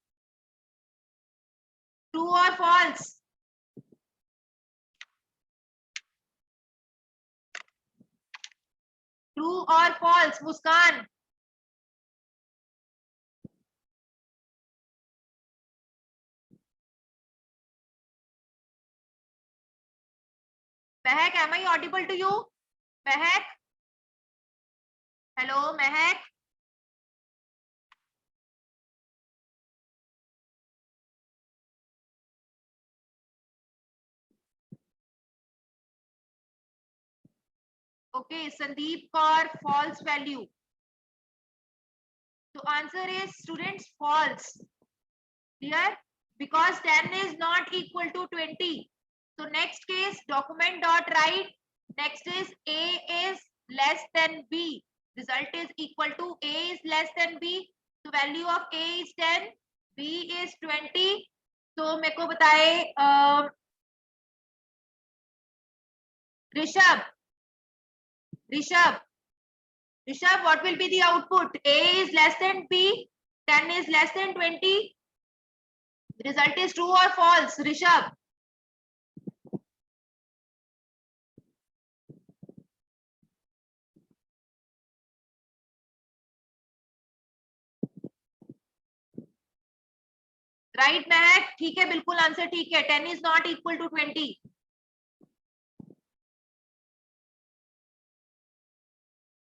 true or false? True or false? Muskan, Mahak, am I audible to you? Mehak, hello Mehak, okay Sandeep Kaur, false value, तो answer is students false. Clear? Because 10 is not equal to 20. So next case, document dot write, next is a is less than b, result is equal to a is less than b, so value of a is 10, b is 20. तो मेरे को बताए Rishabh, what will be the output? A is less than b, 10 is less than 20, result is true और false? Rishabh, right Mahak, ठीक है, बिल्कुल answer ठीक है। 10 is not equal to 20।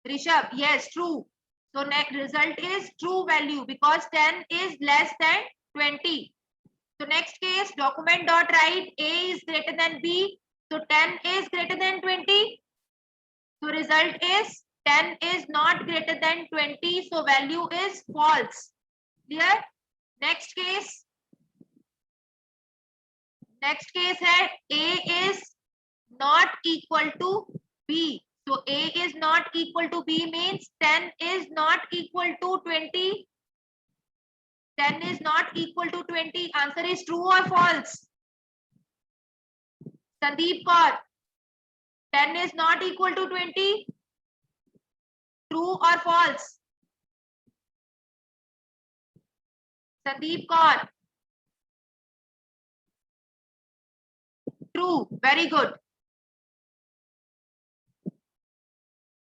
Rishabh, yes, true. So next result is true value because 10 is less than 20. So next case, document dot write A is greater than B. So 10 is greater than 20. So result is 10 is not greater than 20. So value is false. Clear? Next case. Next case है A is not equal to B. So A is not equal to B means 10 is not equal to 20. 10 is not equal to 20. Answer is true or false? Sandeep Kaur, 10 is not equal to 20. True or false? Sandeep Kaur. True. Very good.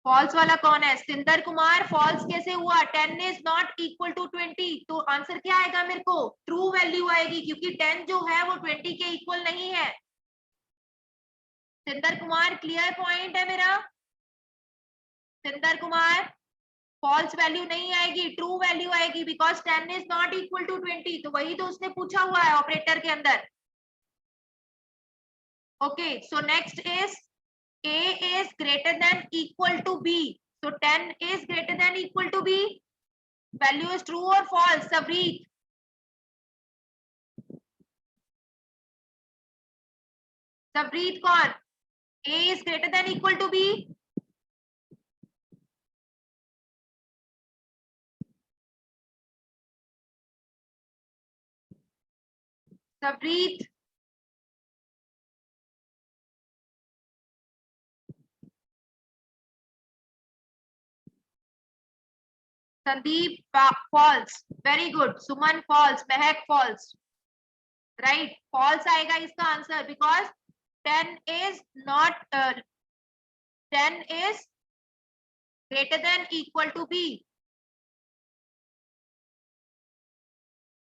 False वाला कौन है? सिंदर Kumar, false कैसे हुआ? 10 is not equal to 20, तो answer क्या आएगा मेरे को? ट्रू वैल्यू आएगी, क्योंकि 10 जो है वो 20 के इक्वल नहीं है। सिंदर कुमार, क्लियर पॉइंट है मेरा? सिंदर कुमार, फॉल्स वैल्यू नहीं आएगी, ट्रू वैल्यू आएगी, because 10 is not equal to 20। तो वही तो उसने पूछा हुआ है ऑपरेटर के अंदर। Okay, so next is A is greater than equal to B. So 10 is greater than equal to B. Value is true or false? Savreet. Savreet कौन? A is greater than equal to B. Savreet. Sandeep false. Very good. Suman false. Mehak false. Right. False आएगा इसका answer, because 10 is not 10 is greater than equal to B.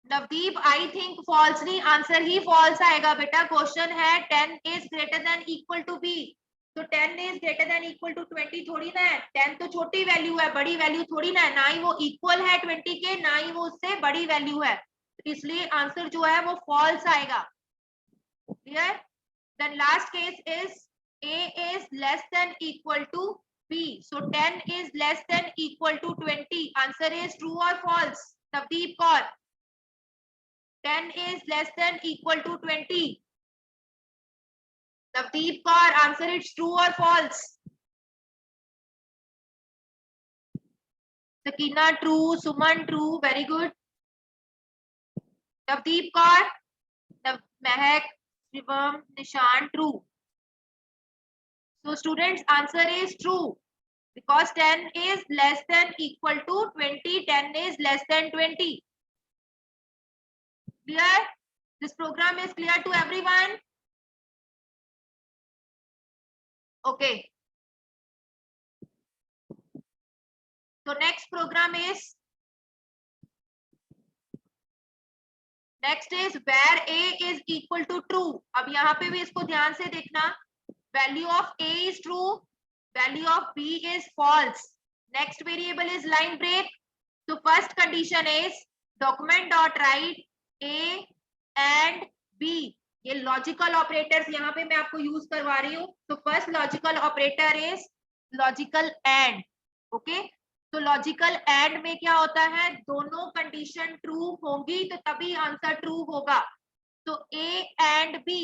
Navdeep, I think false नहीं, answer ही false आएगा बेटा। Question है 10 is greater than equal to B, तो 10 is greater than equal to 20 थोड़ी ना है। 10 तो छोटी वैल्यू है, बड़ी वैल्यू थोड़ी ना है, ना ही वो इक्वल है 20 के, ना ही वो उससे बड़ी वैल्यू है, इसलिए आंसर जो है वो फॉल्स आएगा। Clear? Then last case is A is less than equal to B. So 10 is less than equal to 20. Answer is true or false? Navdeep Kaur. 10 is less than equal to 20. Navdeep Kaur, answer it's true or false? Sakina, true. Suman, true. Very good. Navdeep Kaur, Mehak, Shivam, Nishan, true. So students, answer is true. Because 10 is less than equal to 20. 10 is less than 20. Clear? This program is clear to everyone? Okay. So next program is where A is equal to true. अब यहाँ पे भी इसको ध्यान से देखना. Value of A is true. Value of B is false. Next variable is line break. So first condition is document dot write A and B. ये logical operators यहाँ पे मैं आपको यूज करवा रही हूँ. तो first logical operator is logical and. Okay, तो लॉजिकल एंड में क्या होता है? दोनों कंडीशन ट्रू होंगी तो तभी आंसर ट्रू होगा. तो A and B,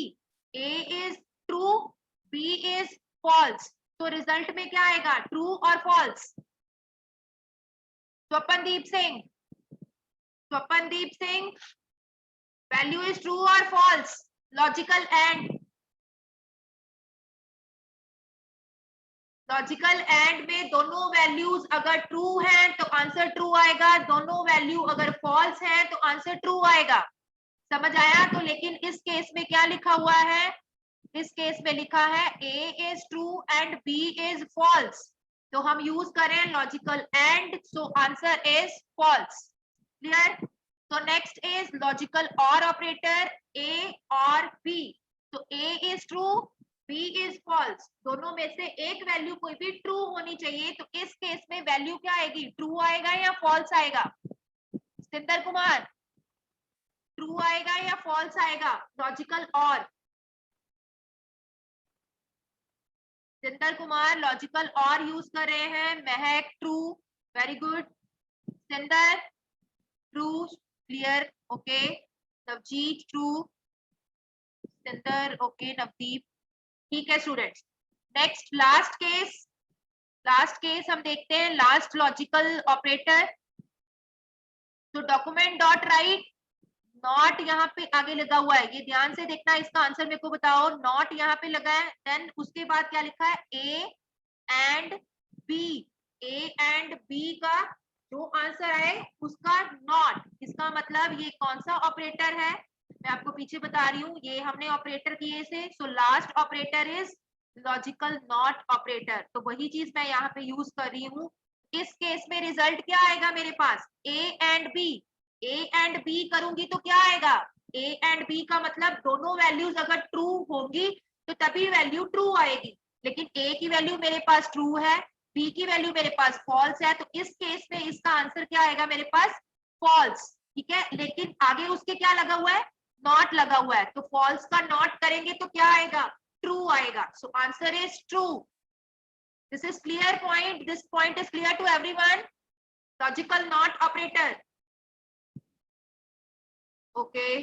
A is true, B is false, तो रिजल्ट में क्या आएगा? ट्रू और false. Swapandeep Singh, Swapandeep Singh, value is true और false? Logical and, logical and में दोनों वैल्यूज अगर ट्रू हैं तो आंसर ट्रू आएगा, दोनों वैल्यू अगर फॉल्स हैं तो आंसर ट्रू आएगा. समझ आया? तो लेकिन इस केस में क्या लिखा हुआ है? इस केस में लिखा है A is true and B is false. तो हम यूज करें logical and, so answer is false. Clear? तो नेक्स्ट इज लॉजिकल और ऑपरेटर A और B. तो A is true, B is false. दोनों में से एक वैल्यू कोई भी ट्रू होनी चाहिए. तो इस केस में वैल्यू क्या आएगी? ट्रू आएगा या फॉल्स आएगा? सिंदर कुमार, ट्रू आएगा या फॉल्स आएगा? Logical or Sinder Kumar logical or use कर रहे हैं. Mehak true, very good. Sinder true, clear, okay. Navjeet true, Sinder okay. Navdeep, ठीक है स्टूडेंट्स. नेक्स्ट लास्ट केस हम देखते हैं. Last logical operator. तो डॉक्यूमेंट डॉट राइट, नॉट यहाँ पे आगे लगा हुआ है, ये ध्यान से देखना. इसका आंसर मेरे को बताओ. नॉट यहाँ पे लगा है, देन उसके बाद क्या लिखा है? A and B. A and B का जो आंसर आए उसका नॉट. इसका मतलब ये कौन सा ऑपरेटर है? मैं आपको पीछे बता रही हूँ. ये हमने ऑपरेटर किए से, so last operator is logical not operator. तो वही चीज मैं यहाँ पे यूज कर रही हूँ. इस केस में रिजल्ट क्या आएगा मेरे पास? A and B. A and B करूंगी तो क्या आएगा? ए एंड बी का मतलब दोनों वैल्यूज अगर ट्रू होंगी तो तभी वैल्यू ट्रू आएगी. लेकिन ए की वैल्यू मेरे पास ट्रू है, बी की वैल्यू मेरे पास फॉल्स है. तो इस केस में इसका आंसर क्या आएगा मेरे पास? फॉल्स. ठीक है, लेकिन आगे उसके क्या लगा हुआ है? नॉट लगा हुआ है. तो फॉल्स का नॉट करेंगे तो क्या आएगा? ट्रू आएगा. So answer is true. This is clear point. This point is clear to everyone. Logical not operator. Okay.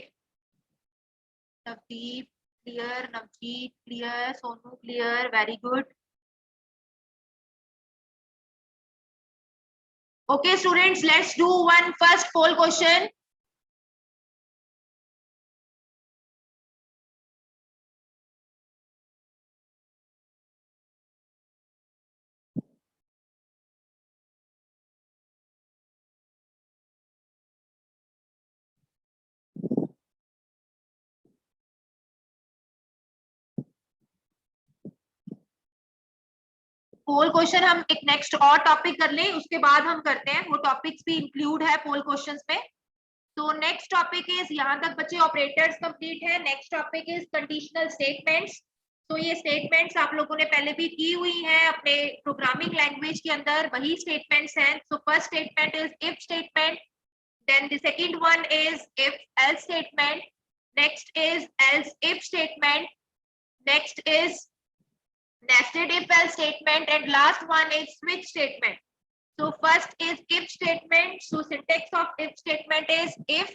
Navdeep clear, Navjeet clear, Sonu clear, very good. Okay students, let's do one first poll question. Poll question हम एक next और topic कर लें, उसके बाद हम करते हैं. वो टॉपिक्स भी इंक्लूड है पोल क्वेश्चंस में. तो नेक्स्ट टॉपिक इज, यहाँ तक बच्चे ऑपरेटर्स कंप्लीट है. Next topic is conditional statements. तो ये स्टेटमेंट्स आप लोगों ने पहले भी की हुई हैं अपने प्रोग्रामिंग लैंग्वेज के अंदर, वही स्टेटमेंट्स हैं. So first statement is if statement, then the second one is if else statement, next is else if statement, next is nested if else statement, and last one is switch statement. So first is if statement. So syntax of if statement is if,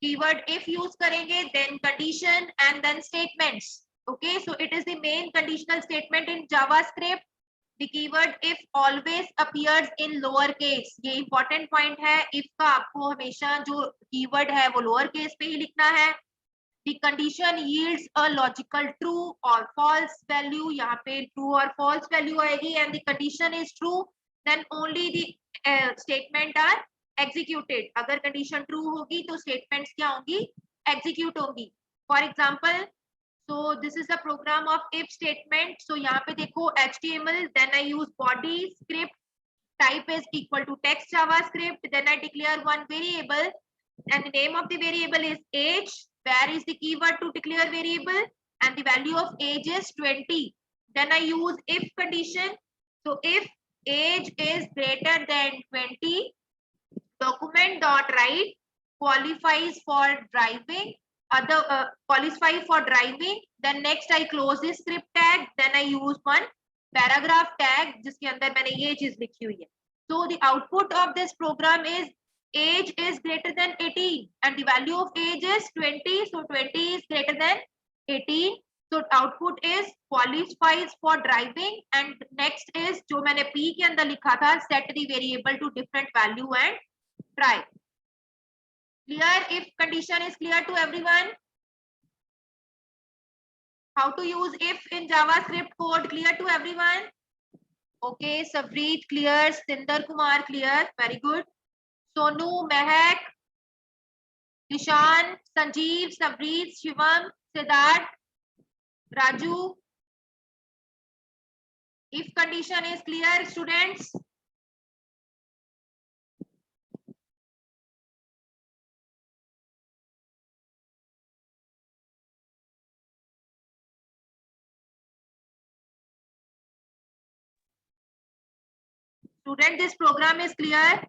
keyword if use karenge, then condition and then statements. Okay, so it is the main conditional statement in JavaScript. The keyword if always appears in lower case. ये important point है. if का आपको हमेशा जो keyword है वो lower case पे ही लिखना है. The condition yields a logical true or false value. यहाँ पे true और false value आएगी, and the condition is true, then only the statement are executed. अगर condition true होगी तो statements क्या होंगी? Execute होंगी. For example, so this is a program of if statement. So यहाँ पे देखो HTML, then I use body script, type is equal to text JavaScript, then I declare one variable, and the name of the variable is age. Where is the keyword to declare variable? And the value of age is 20. Then I use if condition. So if age is greater than 20, document dot write qualifies for driving. Qualify for driving. Then next I close this script tag. Then I use one paragraph tag जिसके अंदर मैंने ये चीज लिखी हुई है. So the output of this program is age is greater than 18 and the value of age is 20. So 20 is greater than 18. So output is qualifies for driving, and next is जो मैंने P के अंदर लिखा था, set the variable to different value and try. Clear? If condition is clear to everyone, how to use if in JavaScript code clear to everyone? Okay, Savreet clear, Sindar Kumar clear, very good. Sonu, Mehak, Ishan, Sanjeev, Sabreet, Shivam, Siddharth, Raju. If condition is clear, students. Student, this program is clear.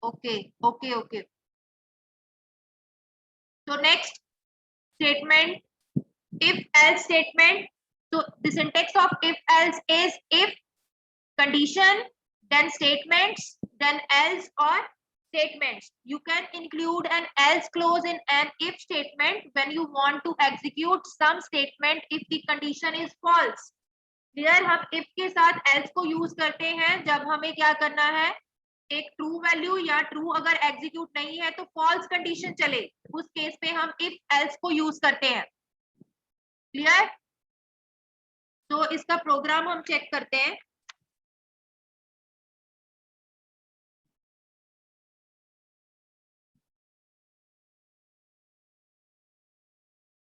Okay. So next statement, if else statement. So the syntax of if else is if condition, then statements, then else or statements. You can include an else clause in an if statement when you want to execute some statement if the condition is false. Clear? हम if के साथ else को use करते हैं जब हमें क्या करना है, एक ट्रू वैल्यू या ट्रू अगर एग्जीक्यूट नहीं है तो फॉल्स कंडीशन चले, उस केस पे हम इफ एल्स को यूज करते हैं। क्लियर? तो इसका प्रोग्राम हम चेक करते हैं।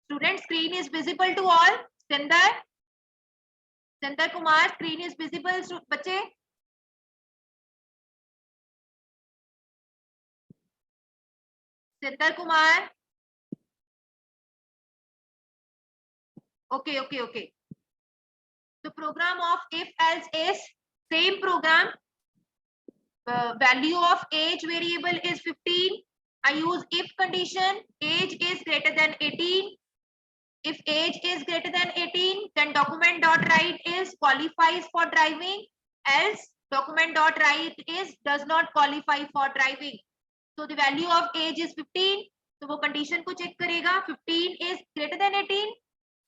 Student, screen is visible to all? Sinder Kumar, screen is visible बच्चे? Sinder Kumar, okay. The program of if else is same program. Value of age variable is 15. I use if condition, age is greater than 18. If age is greater than 18, then document.write is qualifies for driving, else document.write is does not qualify for driving. So the value of age is 15. तो वो condition को check करेगा, 15 is greater than 18.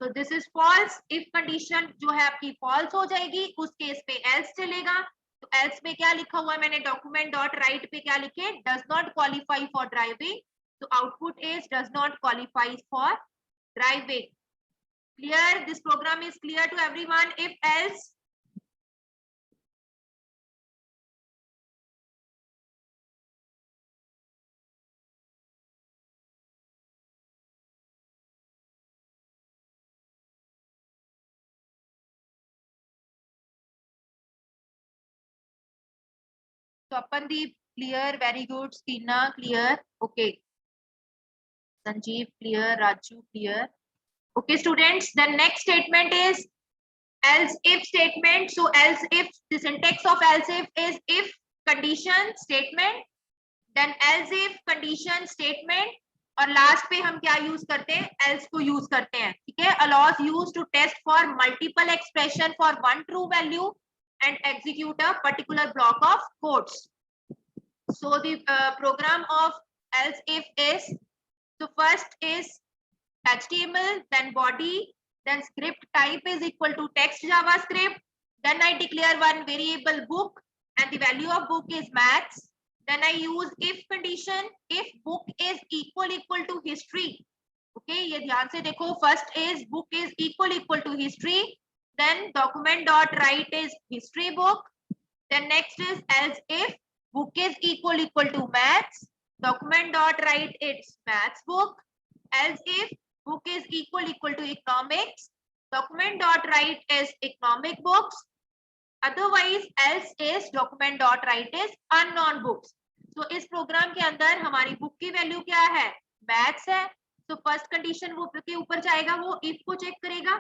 So this is false. If condition जो है आपकी false हो जाएगी, उस केस पे else चलेगा। तो else में क्या लिखा हुआ है मैंने, document.write पे क्या लिखे, does not qualify for driving. So output is does not qualify for driving. Clear? This program is clear to everyone. If else. Swapandeep, clear, very good. Stina, clear. Okay. Sanjeev, clear. Raju, clear. Okay, students, the next statement is else if statement. So else if, the syntax of else if is if condition statement, then else if condition statement, और last पे हम क्या use करते हैं, else को use करते हैं। ठीक है? allows use to test for multiple expression for one true value and execute a particular block of codes. So the program of else if is, so first is HTML, then body, then script type is equal to text JavaScript, then I declare one variable book and the value of book is maths. Then I use if condition, if book is equal to history. Okay, ये ध्यान से देखो, first is book is equal to history, then document dot write is history book, then next is else if book is equal to maths, document dot write its maths book, else if book is equal to economics, document dot write is economic books, otherwise else is document dot write is unknown books. So इस programme के अंदर हमारी book की value क्या है, maths है। तो first condition वो के ऊपर जाएगा, वो इफ को चेक करेगा,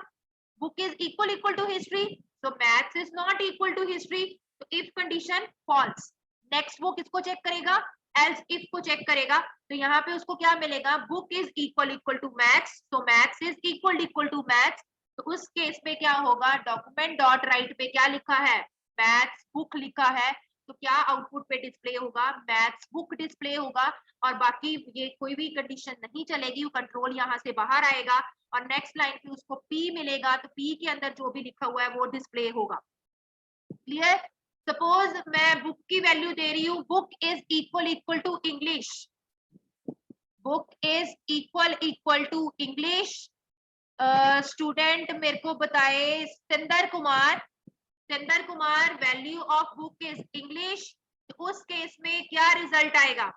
book is equal to history, so maths is not equal to history, तो if condition false. नेक्स्ट वो किसको चेक करेगा, else if को चेक करेगा, तो यहाँ पे उसको क्या मिलेगा, book is equal to maths, so maths is equal to maths, तो उस केस में क्या होगा, document dot write पे क्या लिखा है, maths book लिखा है, तो क्या आउटपुट पे डिस्प्ले होगा, मैथ्स बुक डिस्प्ले होगा, और बाकी ये कोई भी कंडीशन नहीं चलेगी, वो कंट्रोल यहाँ से बाहर आएगा और नेक्स्ट लाइन पे उसको पी मिलेगा, तो पी के अंदर जो भी लिखा हुआ है वो डिस्प्ले होगा। क्लियर? सपोज मैं बुक की वैल्यू दे रही हूँ, book is equal to English, book is equal to English. Student मेरे को बताए, Sinder Kumar, value of book is English, तो उस केस में क्या रिजल्ट आएगा?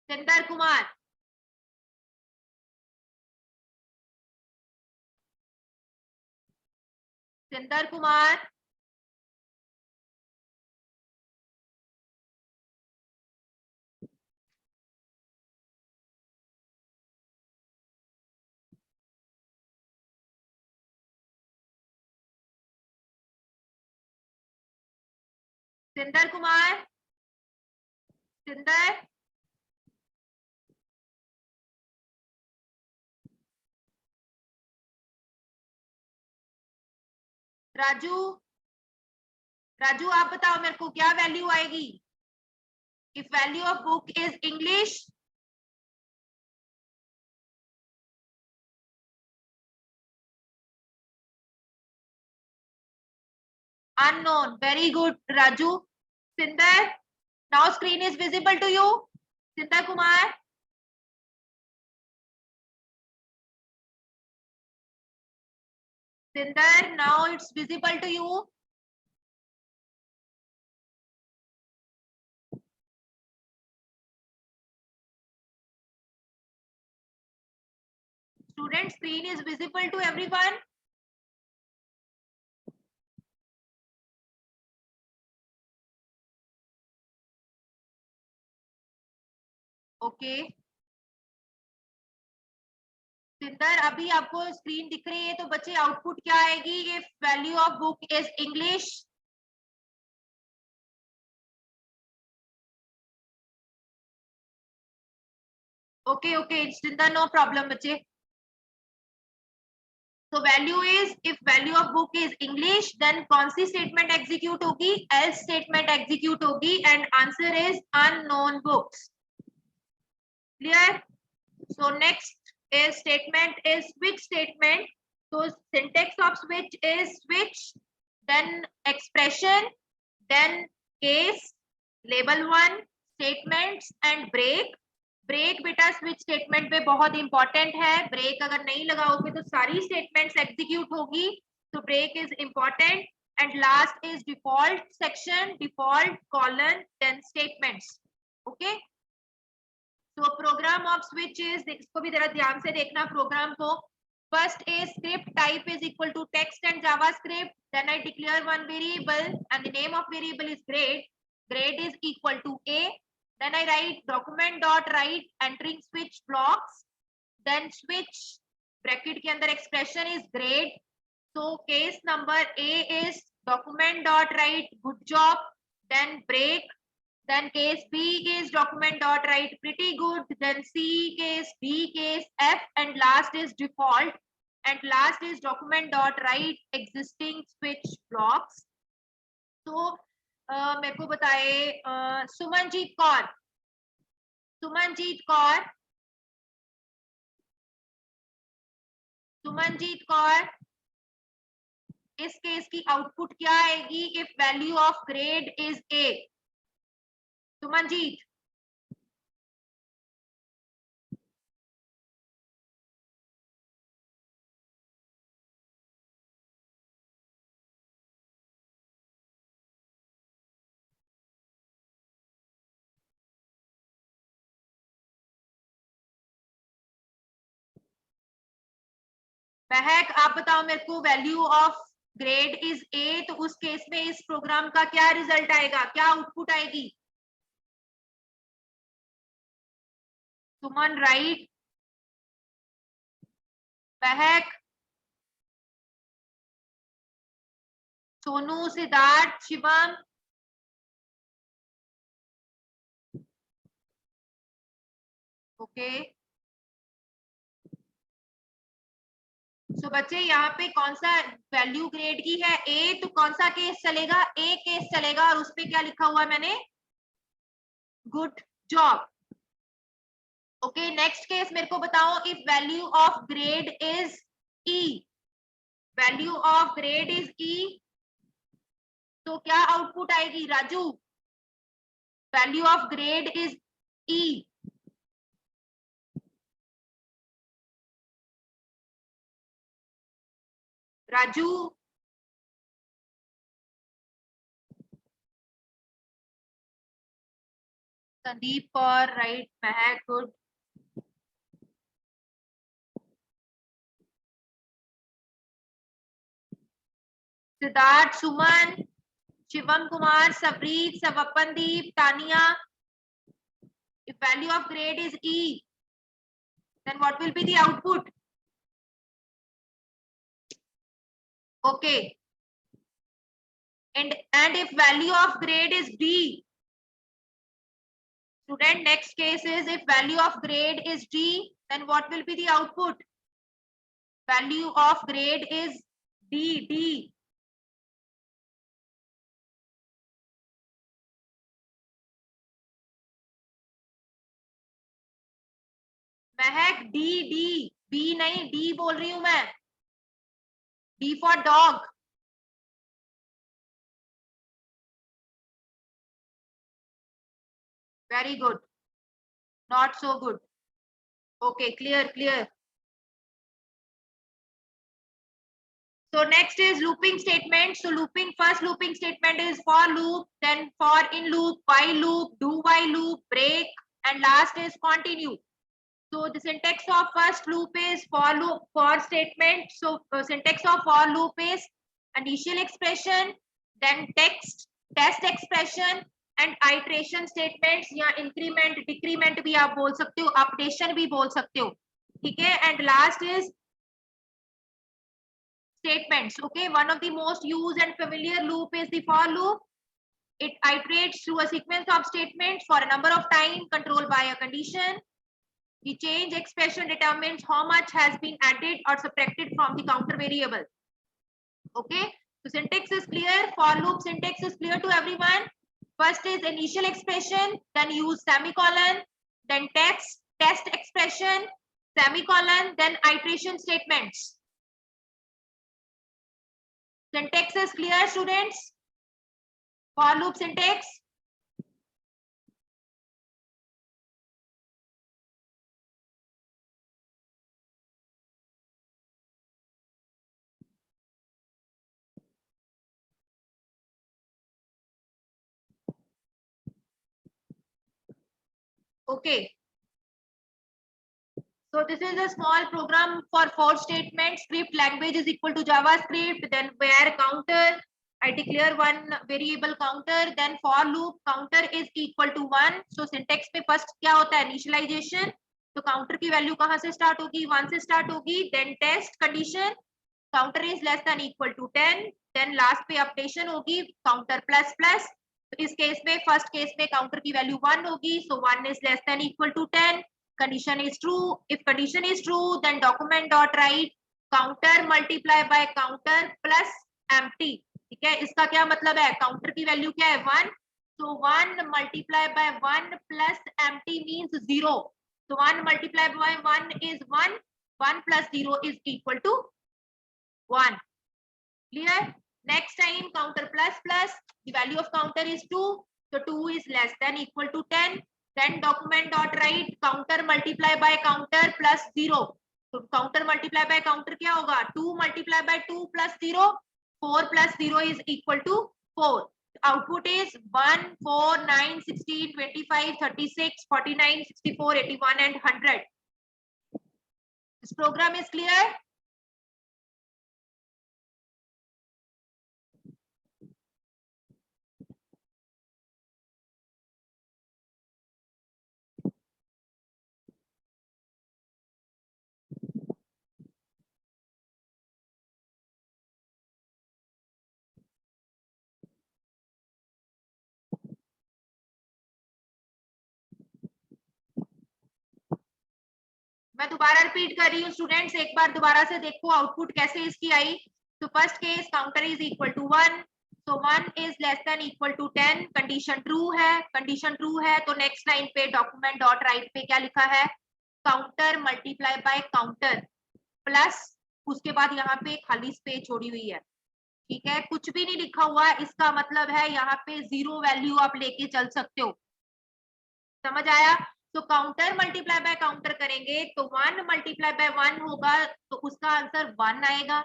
सिंदर कुमार, सिंदर कुमार, सिंदर कुमार, सिंदर, राजू, राजू आप बताओ मेरे को क्या वैल्यू आएगी? If value of book is English, unknown. Very good, Raju. Sindar, now screen is visible to you. Sindar Kumar, Sindar, now it's visible to you. Student, screen is visible to everyone. Okay. सिंदर, अभी आपको screen दिख रही है तो बच्चे output क्या आएगी if value of book is English? Okay okay Sinder, no problem बच्चे. तो value is, if value of book is English, then कौन सी स्टेटमेंट एग्जीक्यूट होगी? एल्स स्टेटमेंट एग्जीक्यूट होगी and answer is unknown books. Clear? So next is statement is switch statement. So syntax of switch is switch, then expression, then case, label 1, statements and break. Break बेटा switch statement पे बहुत important है. Break अगर नहीं लगाओगे तो सारी statements execute होगी. तो break is important. And last is default section, default colon, then statements. Okay, तो प्रोग्राम ऑफ स्विच इज, इसको भी जरा ध्यान से देखना प्रोग्राम को. First is script type is equal to text and javascript, then I declare one variable and the name of variable is grade. Grade is equal to a, then I write document dot write entering switch blocks, then switch bracket के अंदर expression is grade. So case number a is document dot write good job, then break. Then case B is document dot write pretty good. Then C case, B case, F and last is default. And last is document dot write existing switch blocks. तो मेरे को बताए सुमनजीत कौर, सुमनजीत कौर, सुमनजीत कौर, इस case की output क्या आएगी if value of grade is a? Sumanjeet, महक आप बताओ मेरे को value of grade is a, तो उस केस में इस प्रोग्राम का क्या रिजल्ट आएगा, क्या आउटपुट आएगी? सुमन राइट, महक, सोनू, सिद्धार्थ, शिवम. ओके, सो बच्चे यहाँ पे कौन सा वैल्यू ग्रेड की है? ए, तो कौन सा केस चलेगा? ए केस चलेगा. और उस पे क्या लिखा हुआ है मैंने? Good job. Okay, next case मेरे को बताओ if value of grade is E. Value of grade is E, तो क्या आउटपुट आएगी Raju? Value of grade is E. Raju, Sandeep Kaur, right, Mehak, good. Siddharth, Suman, Shivam Kumar, Sabreet, Swapandeep, Tania. If value of grade is E, then what will be the output? Okay. And if value of grade is D, student, next case is if value of grade is D, then what will be the output? Value of grade is D. Mahak, D, B नहीं, D बोल रही हूं मैं, D for dog. Very good. Not so good. Okay, clear. So next is looping statement. So first looping statement is for loop, then for in loop, while loop, do while loop, break, and last is continue. So the syntax of first loop is for loop, for statement. So syntax of for loop is initial expression, then text, test expression, and iteration statements या increment, decrement भी आप बोल सकते हो, updation भी बोल सकते हो, ठीक है? And last is statements. Okay, one of the most used and familiar loop is the for loop. It iterates through a sequence of statements for a number of time controlled by a condition. The change expression determines how much has been added or subtracted from the counter variable. Okay, so syntax is clear. For loop syntax is clear to everyone. First is initial expression, then use semicolon, then test expression, semicolon, then iteration statements. Syntax is clear, students? For loop syntax. Okay. So this is a small program for for statement. Script language is equal to JavaScript. Then where counter, I declare one variable counter. Then for loop counter is equal to 1. So syntax पे first क्या होता है? Initialization. तो counter की value कहाँ से start होगी? 1 से start होगी. Then test condition. Counter is less than equal to 10. Then last पे updation होगी. Counter plus plus. तो इस केस में फर्स्ट केस में काउंटर की वैल्यू 1 होगी. So 1 is less than equal to 10. Condition is true. If condition is true, then document dot write counter multiply by counter plus empty. ठीक है, इसका क्या मतलब है? काउंटर की वैल्यू क्या है? 1. So 1 multiply by 1 plus empty means 0. So 1 multiply by 1 is 1. 1 plus 0 is equal to 1. Clear? Next time counter plus plus, the value of counter is 2. So 2 is less than equal to 10. Then document dot write counter multiply by counter plus 0. So counter multiply by counter क्या होगा? 2 multiply by 2 plus 0. 4 plus 0 is equal to 4. Output is 1, 4, 9, 16, 25, 36, 49, 64, 81 and 100. This program is clear? मैं दोबारा repeat कर रही हूँ students, एक बार दोबारा से देखो आउटपुट कैसे इसकी आई. तो first case counter is equal to 1. So 1 is less than equal to 10. Condition true है. तो नेक्स्ट लाइन पे डॉक्यूमेंट डॉट राइट पे क्या लिखा है? Counter multiply by counter plus उसके बाद यहाँ पे खाली स्पेस छोड़ी हुई है. ठीक है, कुछ भी नहीं लिखा हुआ. इसका मतलब है यहाँ पे 0 वैल्यू आप लेके चल सकते हो. समझ आया? तो काउंटर मल्टीप्लाई बाय काउंटर करेंगे तो 1 मल्टीप्लाई बाय 1 होगा, तो उसका आंसर 1 आएगा.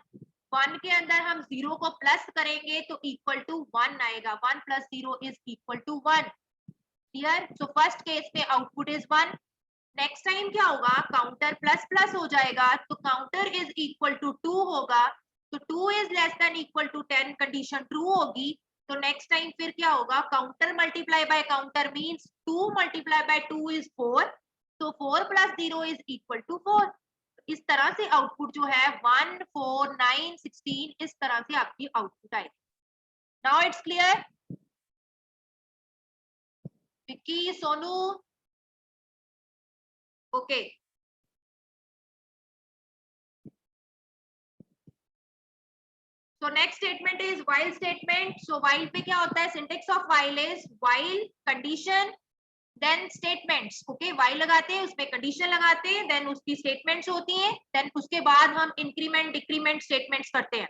1 के अंदर हम 0 को प्लस करेंगे तो इक्वल टू 1 आएगा. 1 plus 0 is equal to 1. Clear? So first case में आउटपुट इज 1। नेक्स्ट टाइम क्या होगा, काउंटर प्लस प्लस हो जाएगा, तो काउंटर इज इक्वल टू 2 होगा, तो 2 is less than equal to 10, condition true होगी। तो नेक्स्ट टाइम फिर क्या होगा, counter multiply by counter means 2 multiply by 2 is 4, तो 4 प्लस 0 इज इक्वल टू 4। इस तरह से आउटपुट जो है 1 4 9 16 इस तरह से आपकी आउटपुट आएगी। Now it's clear? Vicky, Sonu, okay. So next statement is while statement. So while पे क्या होता है, syntax of while is while condition then statements. Okay, while लगाते हैं उसमें condition लगाते हैं, then उसकी statements होती हैं, then उसके बाद हम increment decrement statements करते हैं।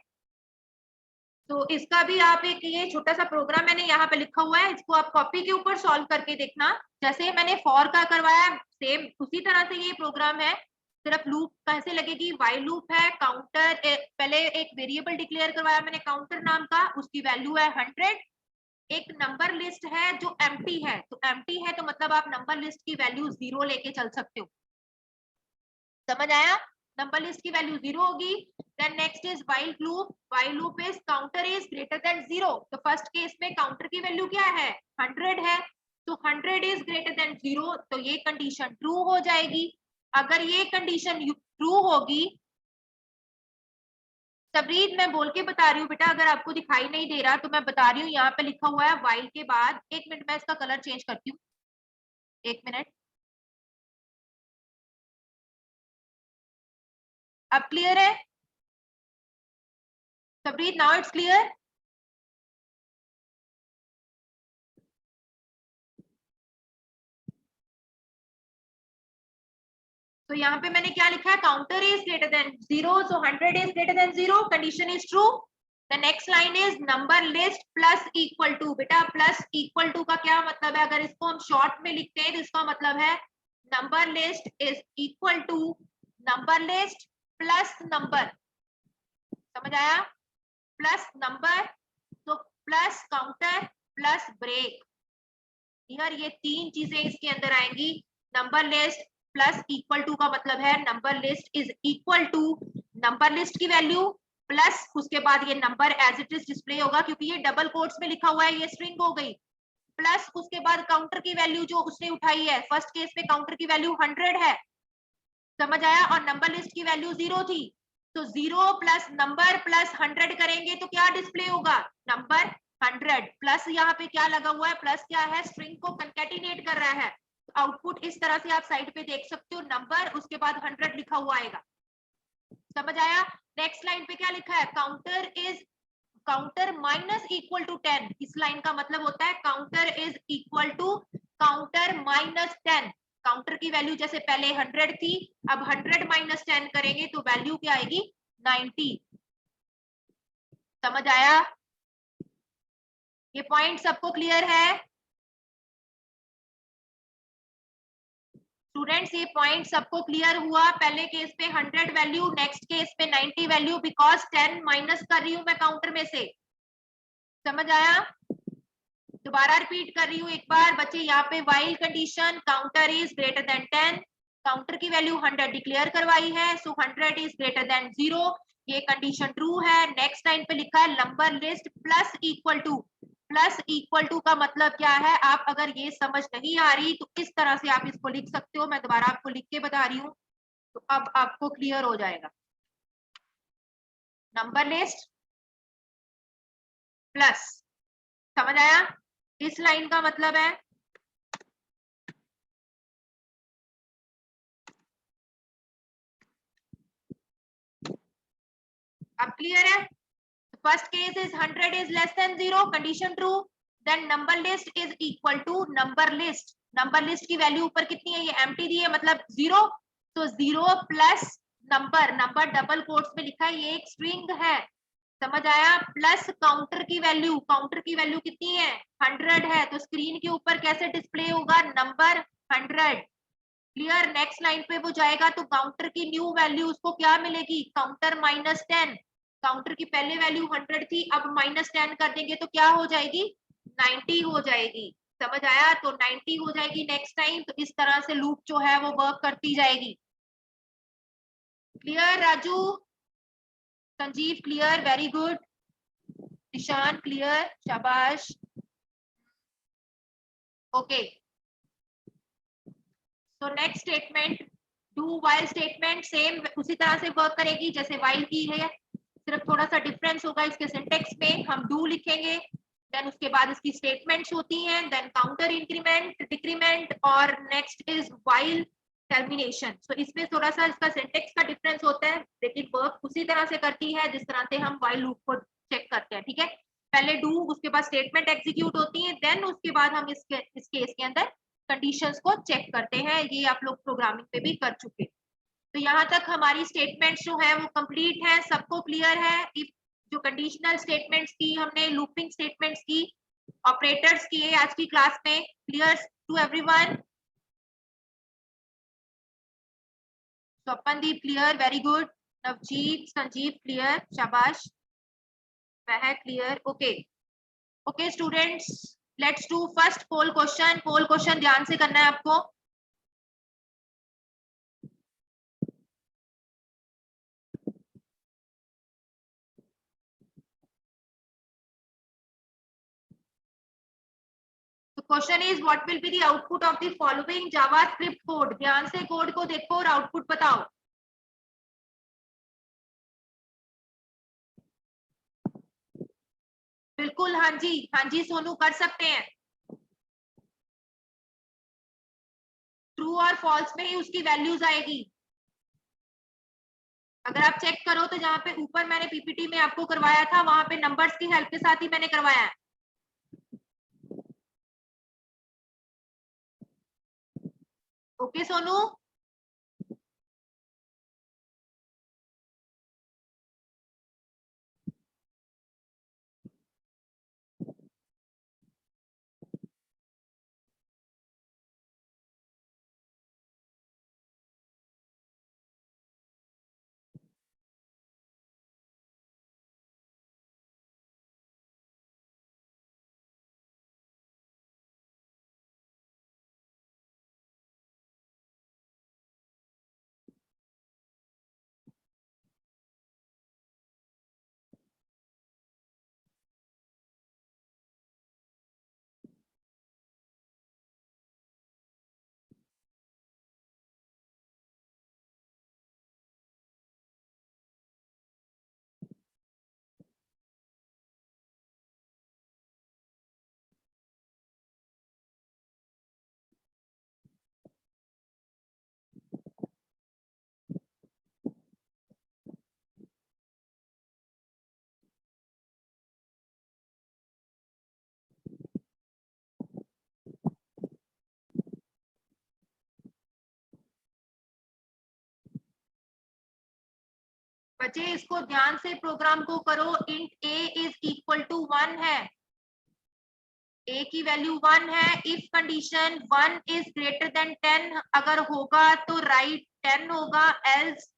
तो इसका भी आप एक ये छोटा सा प्रोग्राम मैंने यहाँ पे लिखा हुआ है, इसको आप कॉपी के ऊपर सॉल्व करके देखना। जैसे मैंने फॉर का करवाया सेम उसी तरह से ये प्रोग्राम है, सिर्फ लूप कैसे लगेगी, वाइल लूप है, काउंटर पहले एक वेरिएबल डिक्लेयर करवाया मैंने काउंटर नाम का, उसकी वैल्यू है 100। एक नंबर लिस्ट है जो एम्प्टी है, तो एम्प्टी है तो मतलब आप नंबर लिस्ट की वैल्यू 0 लेके चल सकते हो। समझ आया? नंबर लिस्ट की वैल्यू 0 होगी। Then next is while loop. While loop is counter is greater than 0, तो फर्स्ट केस में काउंटर की वैल्यू क्या है, 100 है, तो 100 इज ग्रेटर देन 0, तो ये कंडीशन ट्रू हो जाएगी। अगर ये कंडीशन ट्रू होगी, तबरीद मैं बोल के बता रही हूँ बेटा, अगर आपको दिखाई नहीं दे रहा तो मैं बता रही हूँ, यहाँ पे लिखा हुआ है व्हाइल के बाद, एक मिनट मैं इसका कलर चेंज करती हूँ, एक मिनट। अब क्लियर है तबरीद? Now it's clear? तो यहाँ पे मैंने क्या लिखा है, counter is greater than 0, so 100 is greater than 0, condition is true. The next line is number list plus equal to. बेटा प्लस इक्वल टू का क्या मतलब है, अगर इसको हम शॉर्ट में लिखते हैं तो इसका मतलब है number list is equal to number list plus number. समझ आया? प्लस नंबर, तो प्लस काउंटर प्लस ब्रेक। यार ये तीन चीजें इसके अंदर आएंगी। Number list plus equal to का मतलब है number list is equal to number list की वैल्यू प्लस उसके बाद ये number as it is display होगा, क्योंकि ये डबल कोट्स में लिखा हुआ है, ये स्ट्रिंग हो गई, प्लस उसके बाद काउंटर की वैल्यू जो उसने उठाई है, फर्स्ट केस में काउंटर की वैल्यू 100 है, समझ आया, और नंबर लिस्ट की वैल्यू 0 थी, तो 0 प्लस नंबर प्लस 100 करेंगे तो क्या डिस्प्ले होगा, नंबर 100 प्लस यहाँ पे क्या लगा हुआ है, प्लस क्या है, स्ट्रिंग को कंकैटिनेट कर रहा है। आउटपुट इस तरह से आप साइड पे देख सकते हो, नंबर उसके बाद 100 लिखा हुआ आएगा। समझ आया? नेक्स्ट लाइन पे क्या लिखा है, counter is counter minus equal to 10। इस लाइन का मतलब होता है counter is equal to counter minus 10। Counter की वैल्यू जैसे पहले 100 थी, अब 100 माइनस 10 करेंगे तो वैल्यू क्या आएगी, 90। समझ आया? ये पॉइंट सबको क्लियर है स्टूडेंट्स? ये पॉइंट सबको क्लियर हुआ? पहले केस पे 100 वैल्यू, नेक्स्ट केस पे 90 वैल्यू, बिकॉज 10 माइनस कर रही हूं मैं काउंटर में से। समझ आया? दोबारा रिपीट कर रही हूँ एक बार बच्चे, यहाँ पे while condition counter is greater than 10, counter की वैल्यू 100 डिक्लेयर करवाई है, सो 100 इज ग्रेटर देन 0, ये कंडीशन ट्रू है। नेक्स्ट लाइन पे लिखा है number list plus equal to. Plus equal to का मतलब क्या है, आप अगर ये समझ नहीं आ रही तो इस तरह से आप इसको लिख सकते हो, मैं दोबारा आपको लिख के बता रही हूँ, तो अब आपको क्लियर हो जाएगा। नंबर लिस्ट प्लस, समझ आया? इस लाइन का मतलब है अब क्लियर है? First case is 100 is less than 0, condition true, then number list is equal to number list. Number list की वैल्यू ऊपर कितनी है, ये एम्प्टी दी है मतलब 0, तो 0 plus number, number double quotes में लिखा है, ये एक स्ट्रिंग है, समझ आया, प्लस काउंटर की वैल्यू, काउंटर की वैल्यू कितनी है, 100 है, तो स्क्रीन के ऊपर कैसे डिस्प्ले होगा, नंबर 100। क्लियर? नेक्स्ट लाइन पे वो जाएगा तो काउंटर की न्यू वैल्यू उसको क्या मिलेगी, काउंटर माइनस 10। काउंटर की पहले वैल्यू 100 थी, अब माइनस 10 कर देंगे तो क्या हो जाएगी, 90 हो जाएगी। समझ आया? तो 90 हो जाएगी नेक्स्ट टाइम। तो इस तरह से लूप जो है वो वर्क करती जाएगी। Clear Raju? Sanjeev clear? Very good. Ishan clear? शाबाश। ओके, तो next statement do while statement same उसी तरह से वर्क करेगी जैसे वाइल की है, सिर्फ थोड़ा सा डिफरेंस होगा इसके सिंटेक्स में। हम डू लिखेंगे, देन उसके बाद इसकी स्टेटमेंट्स होती हैं, देन काउंटर इंक्रीमेंट, डिक्रीमेंट, और नेक्स्ट इज वाइल टर्मिनेशन। तो इसमें थोड़ा सा इसका सिंटेक्स का डिफरेंस होता है, लेकिन वर्क उसी तरह से करती है जिस तरह से हम वाइल लूप को चेक करते हैं। ठीक है, पहले डू, उसके बाद स्टेटमेंट एग्जीक्यूट होती है, देन उसके बाद हम इस केस के अंदर कंडीशंस को चेक करते हैं। ये आप लोग प्रोग्रामिंग पे भी कर चुके। तो यहाँ तक हमारी स्टेटमेंट्स जो है वो कंप्लीट है, सबको क्लियर है? इफ जो कंडीशनल स्टेटमेंट्स की हमने, लूपिंग स्टेटमेंट्स की, ऑपरेटर्स किए आज की क्लास में, clear to everyone? Swapandeep clear? Very good. Navjeet, Sanjeev clear? शाबाश। वह clear? Okay okay students, let's do first poll question. Poll question ध्यान से करना है आपको। तो question is what will be the output of the following JavaScript code. ध्यान से कोड को देखो और आउटपुट बताओ। बिल्कुल, हाँ जी सोनू, कर सकते हैं। ट्रू और फॉल्स में ही उसकी वैल्यूज आएगी। अगर आप चेक करो तो जहां पे ऊपर मैंने पीपीटी में आपको करवाया था, वहां पे नंबर्स की हेल्प के साथ ही मैंने करवाया है। ओके सोनू? बच्चे इसको ध्यान से प्रोग्राम को करो। Int a is equal to 1 है, ए की वैल्यू 1 है। If condition 1 is greater than 10 अगर होगा तो राइट 10 होगा, एल्स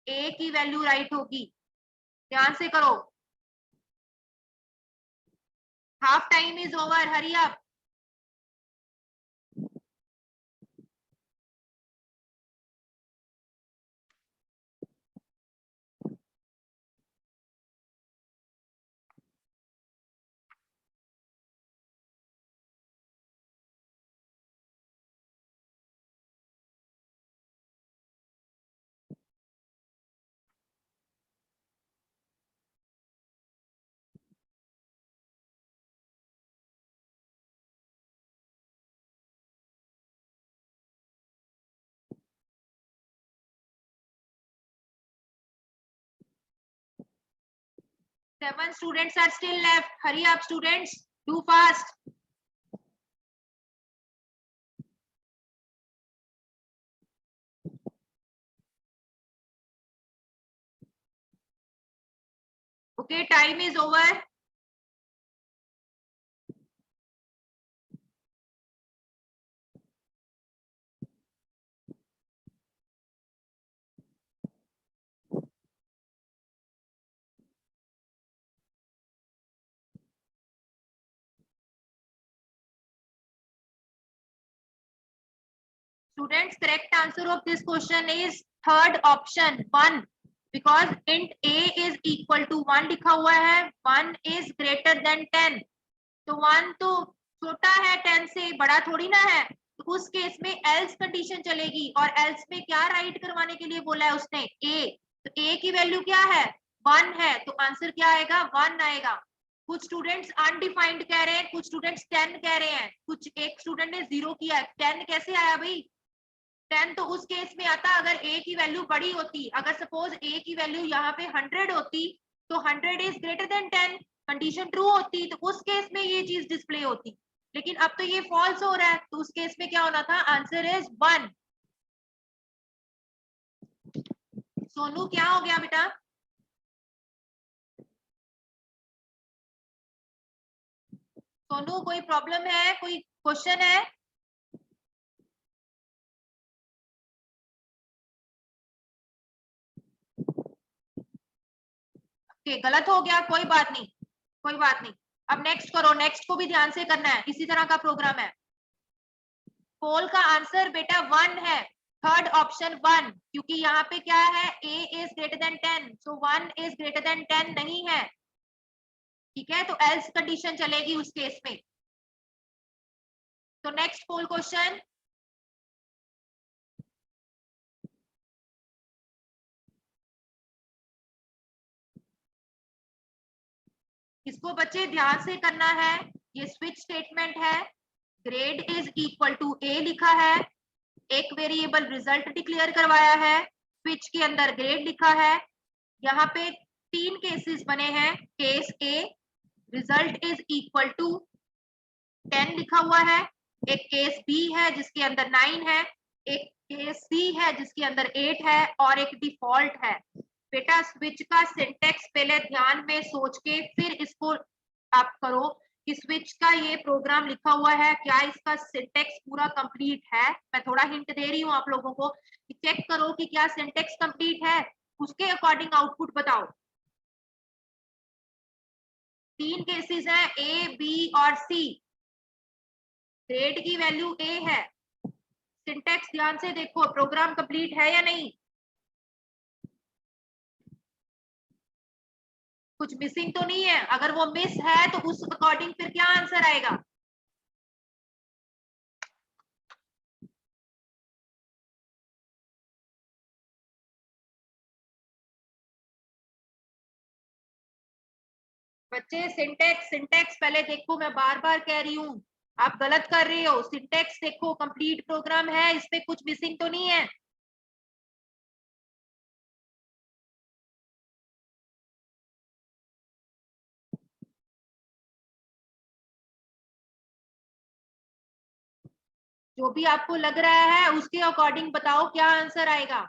ए की वैल्यू राइट होगी। ध्यान से करो। Half time is over, hurry up. Seven students are still left. Hurry up, students. Do fast. Okay, time is over. Students, correct answer of this question is third option 1 because int a is equal to 1 लिखा हुआ है, 1 is greater than 10, तो 1 तो छोटा है 10 से, बड़ा थोड़ी ना है, तो उस केस में else कंडीशन चलेगी और else में क्या राइट करवाने के लिए बोला है उसने a, तो a की वैल्यू क्या है 1 है, तो आंसर क्या आएगा 1 आएगा। कुछ स्टूडेंट्स अनडिफाइंड कह रहे हैं, कुछ स्टूडेंट्स 10 कह रहे हैं, कुछ एक स्टूडेंट ने 0 किया है, 10 कैसे आया भाई 10 तो उस केस में आता अगर a की वैल्यू बड़ी होती, अगर सपोज a की वैल्यू यहाँ पे 100 होती तो 100 is greater than 10, condition true होती तो उस केस में ये चीज डिस्प्ले होती, लेकिन अब तो ये फॉल्स हो रहा है तो उस केस में क्या होना था, आंसर इज 1। सोनू क्या हो गया बेटा, सोनू कोई प्रॉब्लम है, कोई क्वेश्चन है? ओके गलत हो गया, कोई बात नहीं, कोई बात नहीं। अब नेक्स्ट करो, नेक्स्ट को भी ध्यान से करना है, इसी तरह का प्रोग्राम है। पोल का आंसर बेटा 1 है, थर्ड ऑप्शन 1, क्योंकि यहाँ पे क्या है a is greater than 10, so 1 is greater than 10 नहीं है, ठीक है, तो एल्स कंडीशन चलेगी उस केस में। तो नेक्स्ट पोल क्वेश्चन, इसको बच्चे ध्यान से करना है, ये स्विच स्टेटमेंट है, grade is equal to a लिखा है, एक वेरिएबल रिजल्ट डिक्लेयर करवाया है, स्विच के अंदर ग्रेड लिखा है, यहाँ पे 3 केसेस बने हैं, case a result is equal to 10 लिखा हुआ है, एक केस बी है जिसके अंदर 9 है, एक केस सी है जिसके अंदर 8 है और एक डिफॉल्ट है। बेटा स्विच का सिंटेक्स पहले ध्यान में सोच के फिर इसको आप करो कि स्विच का ये प्रोग्राम लिखा हुआ है, क्या इसका सिंटेक्स पूरा कंप्लीट है। मैं थोड़ा हिंट दे रही हूँ आप लोगों को कि चेक करो कि क्या सिंटेक्स कंप्लीट है, उसके अकॉर्डिंग आउटपुट बताओ। 3 केसेस हैं ए बी और सी, ग्रेड की वैल्यू ए है, सिंटेक्स ध्यान से देखो प्रोग्राम कंप्लीट है या नहीं, कुछ मिसिंग तो नहीं है, अगर वो मिस है तो उस अकॉर्डिंग फिर क्या आंसर आएगा। बच्चे सिंटेक्स सिंटेक्स पहले देखो, मैं बार बार कह रही हूँ आप गलत कर रहे हो, सिंटेक्स देखो कंप्लीट प्रोग्राम है, इसमें कुछ मिसिंग तो नहीं है। जो भी आपको लग रहा है उसके अकॉर्डिंग बताओ क्या आंसर आएगा।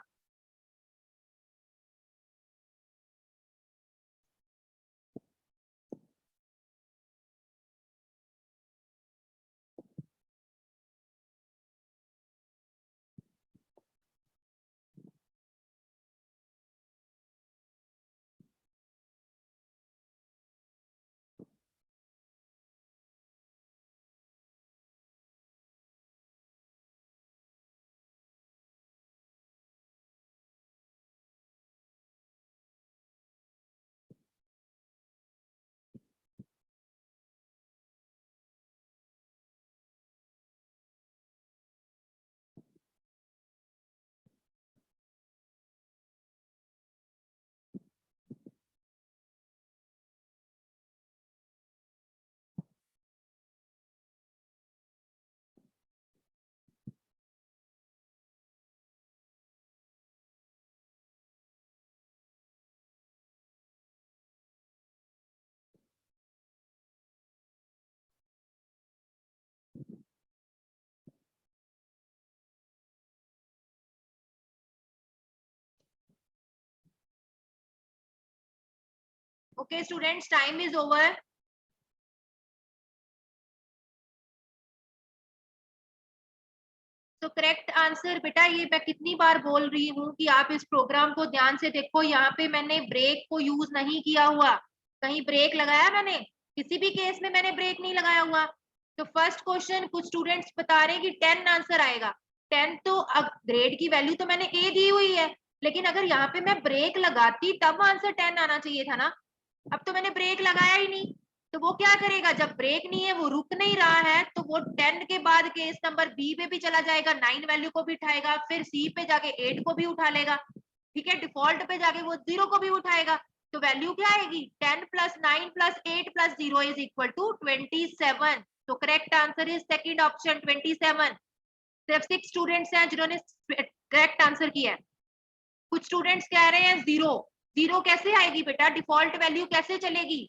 Okay students, time is over. तो करेक्ट आंसर बेटा, ये मैं कितनी बार बोल रही हूँ कि आप इस प्रोग्राम को ध्यान से देखो, यहाँ पे मैंने ब्रेक को यूज नहीं किया हुआ, कहीं ब्रेक लगाया मैंने, किसी भी केस में मैंने ब्रेक नहीं लगाया हुआ। तो फर्स्ट क्वेश्चन कुछ स्टूडेंट्स बता रहे हैं कि 10 आंसर आएगा, 10 तो ग्रेड की वैल्यू तो मैंने ए दी हुई है, लेकिन अगर यहाँ पे मैं ब्रेक लगाती तब आंसर 10 आना चाहिए था ना। अब तो मैंने ब्रेक लगाया ही नहीं, तो वो क्या करेगा, जब ब्रेक नहीं है, वो रुक नहीं रहा है, तो वो 10 के बाद केस नंबर बी पे भी चला जाएगा, 9 वैल्यू को भी उठाएगा, फिर सी पे जाके 8 को भी उठा लेगा, ठीक है, डिफॉल्ट पे जाके वो 0 को भी उठाएगा। तो वैल्यू क्या आएगी, 10 plus 9 plus 8 plus 0 is equal to 27। तो correct answer is second option 27। सिर्फ 6 स्टूडेंट्स हैं जिन्होंने करेक्ट आंसर किया है। कुछ स्टूडेंट्स कह रहे हैं 0। 0 कैसे आएगी बेटा, डिफॉल्ट वैल्यू कैसे चलेगी,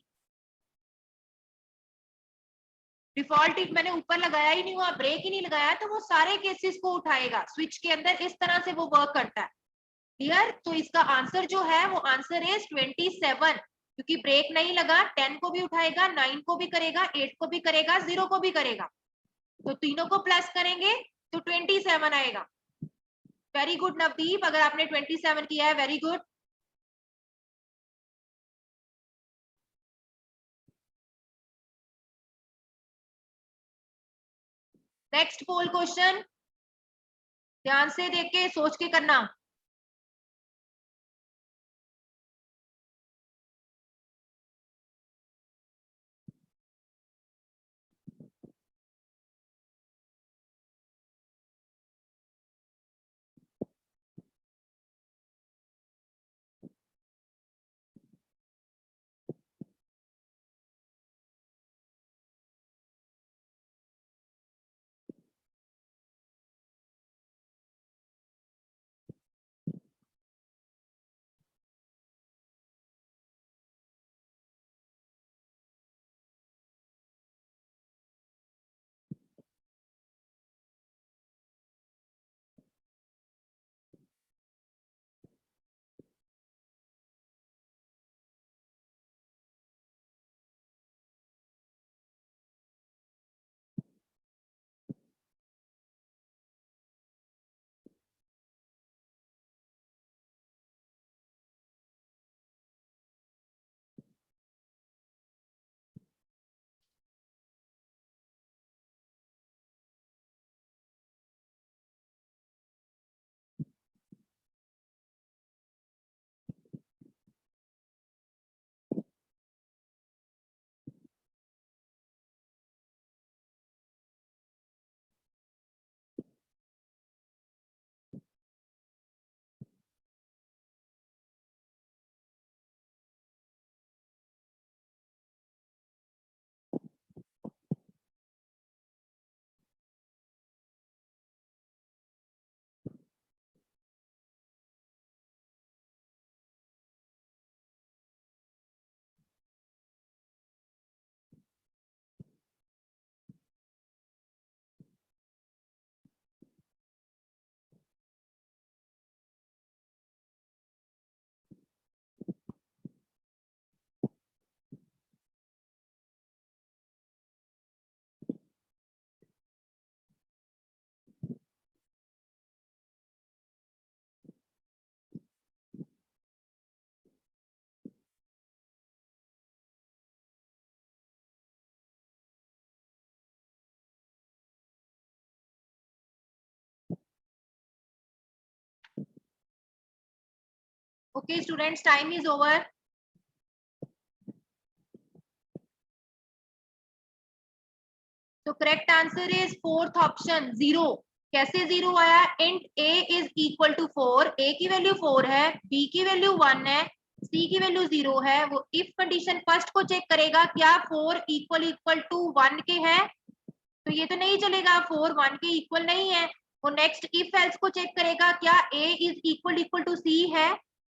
डिफॉल्ट मैंने ऊपर लगाया ही नहीं हुआ, ब्रेक ही नहीं लगाया, तो वो सारे केसेस को उठाएगा स्विच के अंदर, इस तरह से वो वर्क करता है। क्लियर, तो इसका आंसर जो है वो आंसर इज 27, क्योंकि ब्रेक नहीं लगा, 10 को भी उठाएगा, 9 को भी करेगा, 8 को भी करेगा, 0 को भी करेगा, तो तीनों को प्लस करेंगे तो 27 आएगा। वेरी गुड नवदीप, अगर आपने 27 किया है, वेरी गुड। नेक्स्ट पोल क्वेश्चन, ध्यान से देख के सोच के करना। Okay students, time is over. तो correct answer is fourth option 0। कैसे 0 आया, int a is equal to 4, a की वैल्यू 4 है, b की वैल्यू 1 है, c की वैल्यू 0 है। वो इफ कंडीशन फर्स्ट को चेक करेगा, क्या 4 इक्वल इक्वल टू 1 के है, तो ये तो नहीं चलेगा, 4 1 के इक्वल नहीं है। वो नेक्स्ट इफ एल्स को चेक करेगा, क्या a is equal to c है,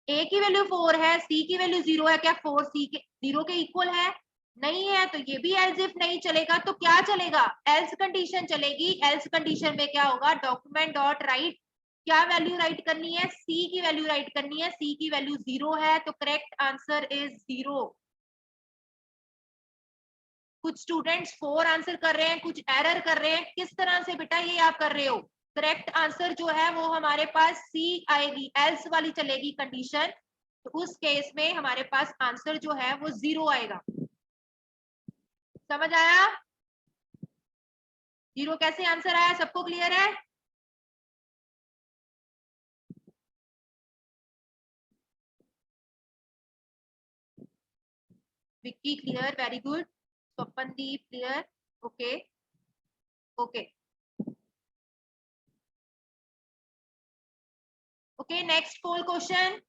a की वैल्यू 4 है, c की वैल्यू 0 है, क्या 4 c के 0 के इक्वल है, नहीं है, तो ये भी एल्स इफ नहीं चलेगा, तो क्या चलेगा, एल्स कंडीशन चलेगी। एल्स कंडीशन में क्या होगा, डॉक्यूमेंट डॉट राइट, क्या वैल्यू राइट करनी है, c की वैल्यू राइट करनी है, c की वैल्यू 0 है, तो करेक्ट आंसर इज 0। कुछ स्टूडेंट्स 4 आंसर कर रहे हैं, कुछ एरर कर रहे हैं, किस तरह से बेटा ये आप कर रहे हो। करेक्ट आंसर जो है वो हमारे पास सी आएगी, एल्स वाली चलेगी कंडीशन, तो उस केस में हमारे पास आंसर जो है वो 0 आएगा। समझ आया, 0 कैसे आंसर आया, सबको क्लियर है। Vicky clear, very good. Swapandeep clear. Okay. Okay. Okay, next poll question.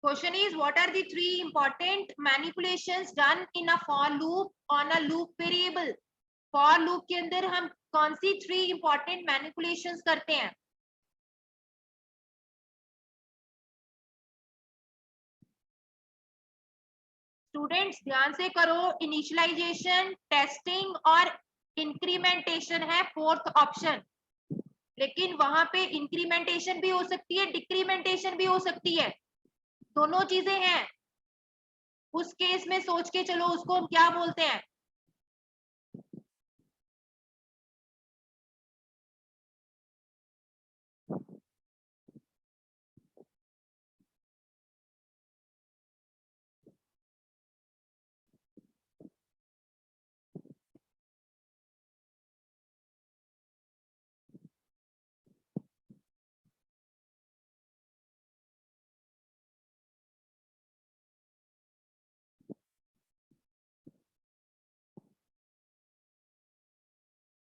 Question is, what are the three important manipulations done in a for loop on a loop variable? For loop के अंदर हम कौन सी three important manipulations करते हैं? Students ध्यान से करो, initialisation, testing और इंक्रीमेंटेशन है फोर्थ ऑप्शन, लेकिन वहां पे इंक्रीमेंटेशन भी हो सकती है, डिक्रीमेंटेशन भी हो सकती है, दोनों चीजें हैं। उस केस में सोच के चलो उसको हम क्या बोलते हैं?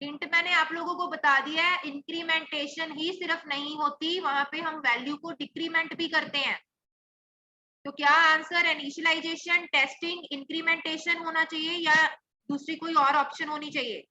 हिंट मैंने आप लोगों को बता दिया है, इंक्रीमेंटेशन ही सिर्फ नहीं होती, वहां पे हम वैल्यू को डिक्रीमेंट भी करते हैं। तो क्या आंसर इनिशियलाइजेशन, टेस्टिंग, इंक्रीमेंटेशन होना चाहिए या दूसरी कोई और ऑप्शन होनी चाहिए?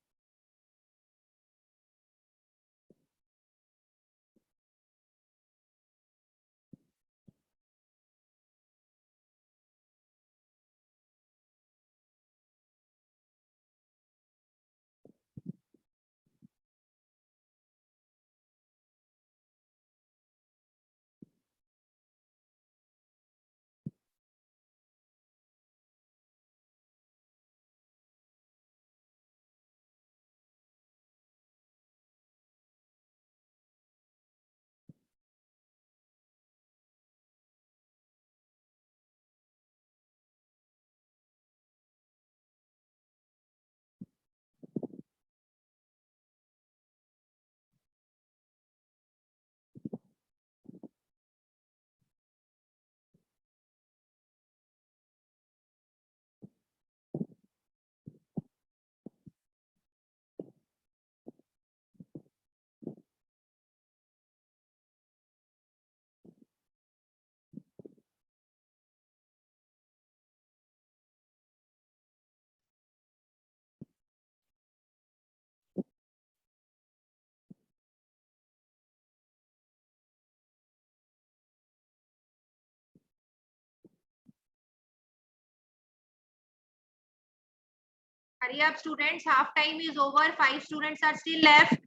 Hurry up, students. Half time is over. 5 students are still left.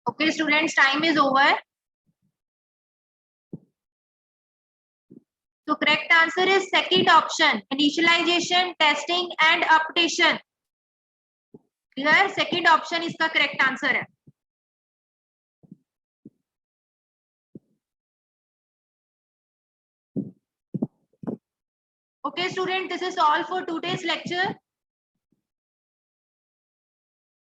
Okay, students, time is over. So correct answer is second option, initialization, testing and updation. Clear? Second option इसका correct answer है. Okay, student, this is all for today's lecture.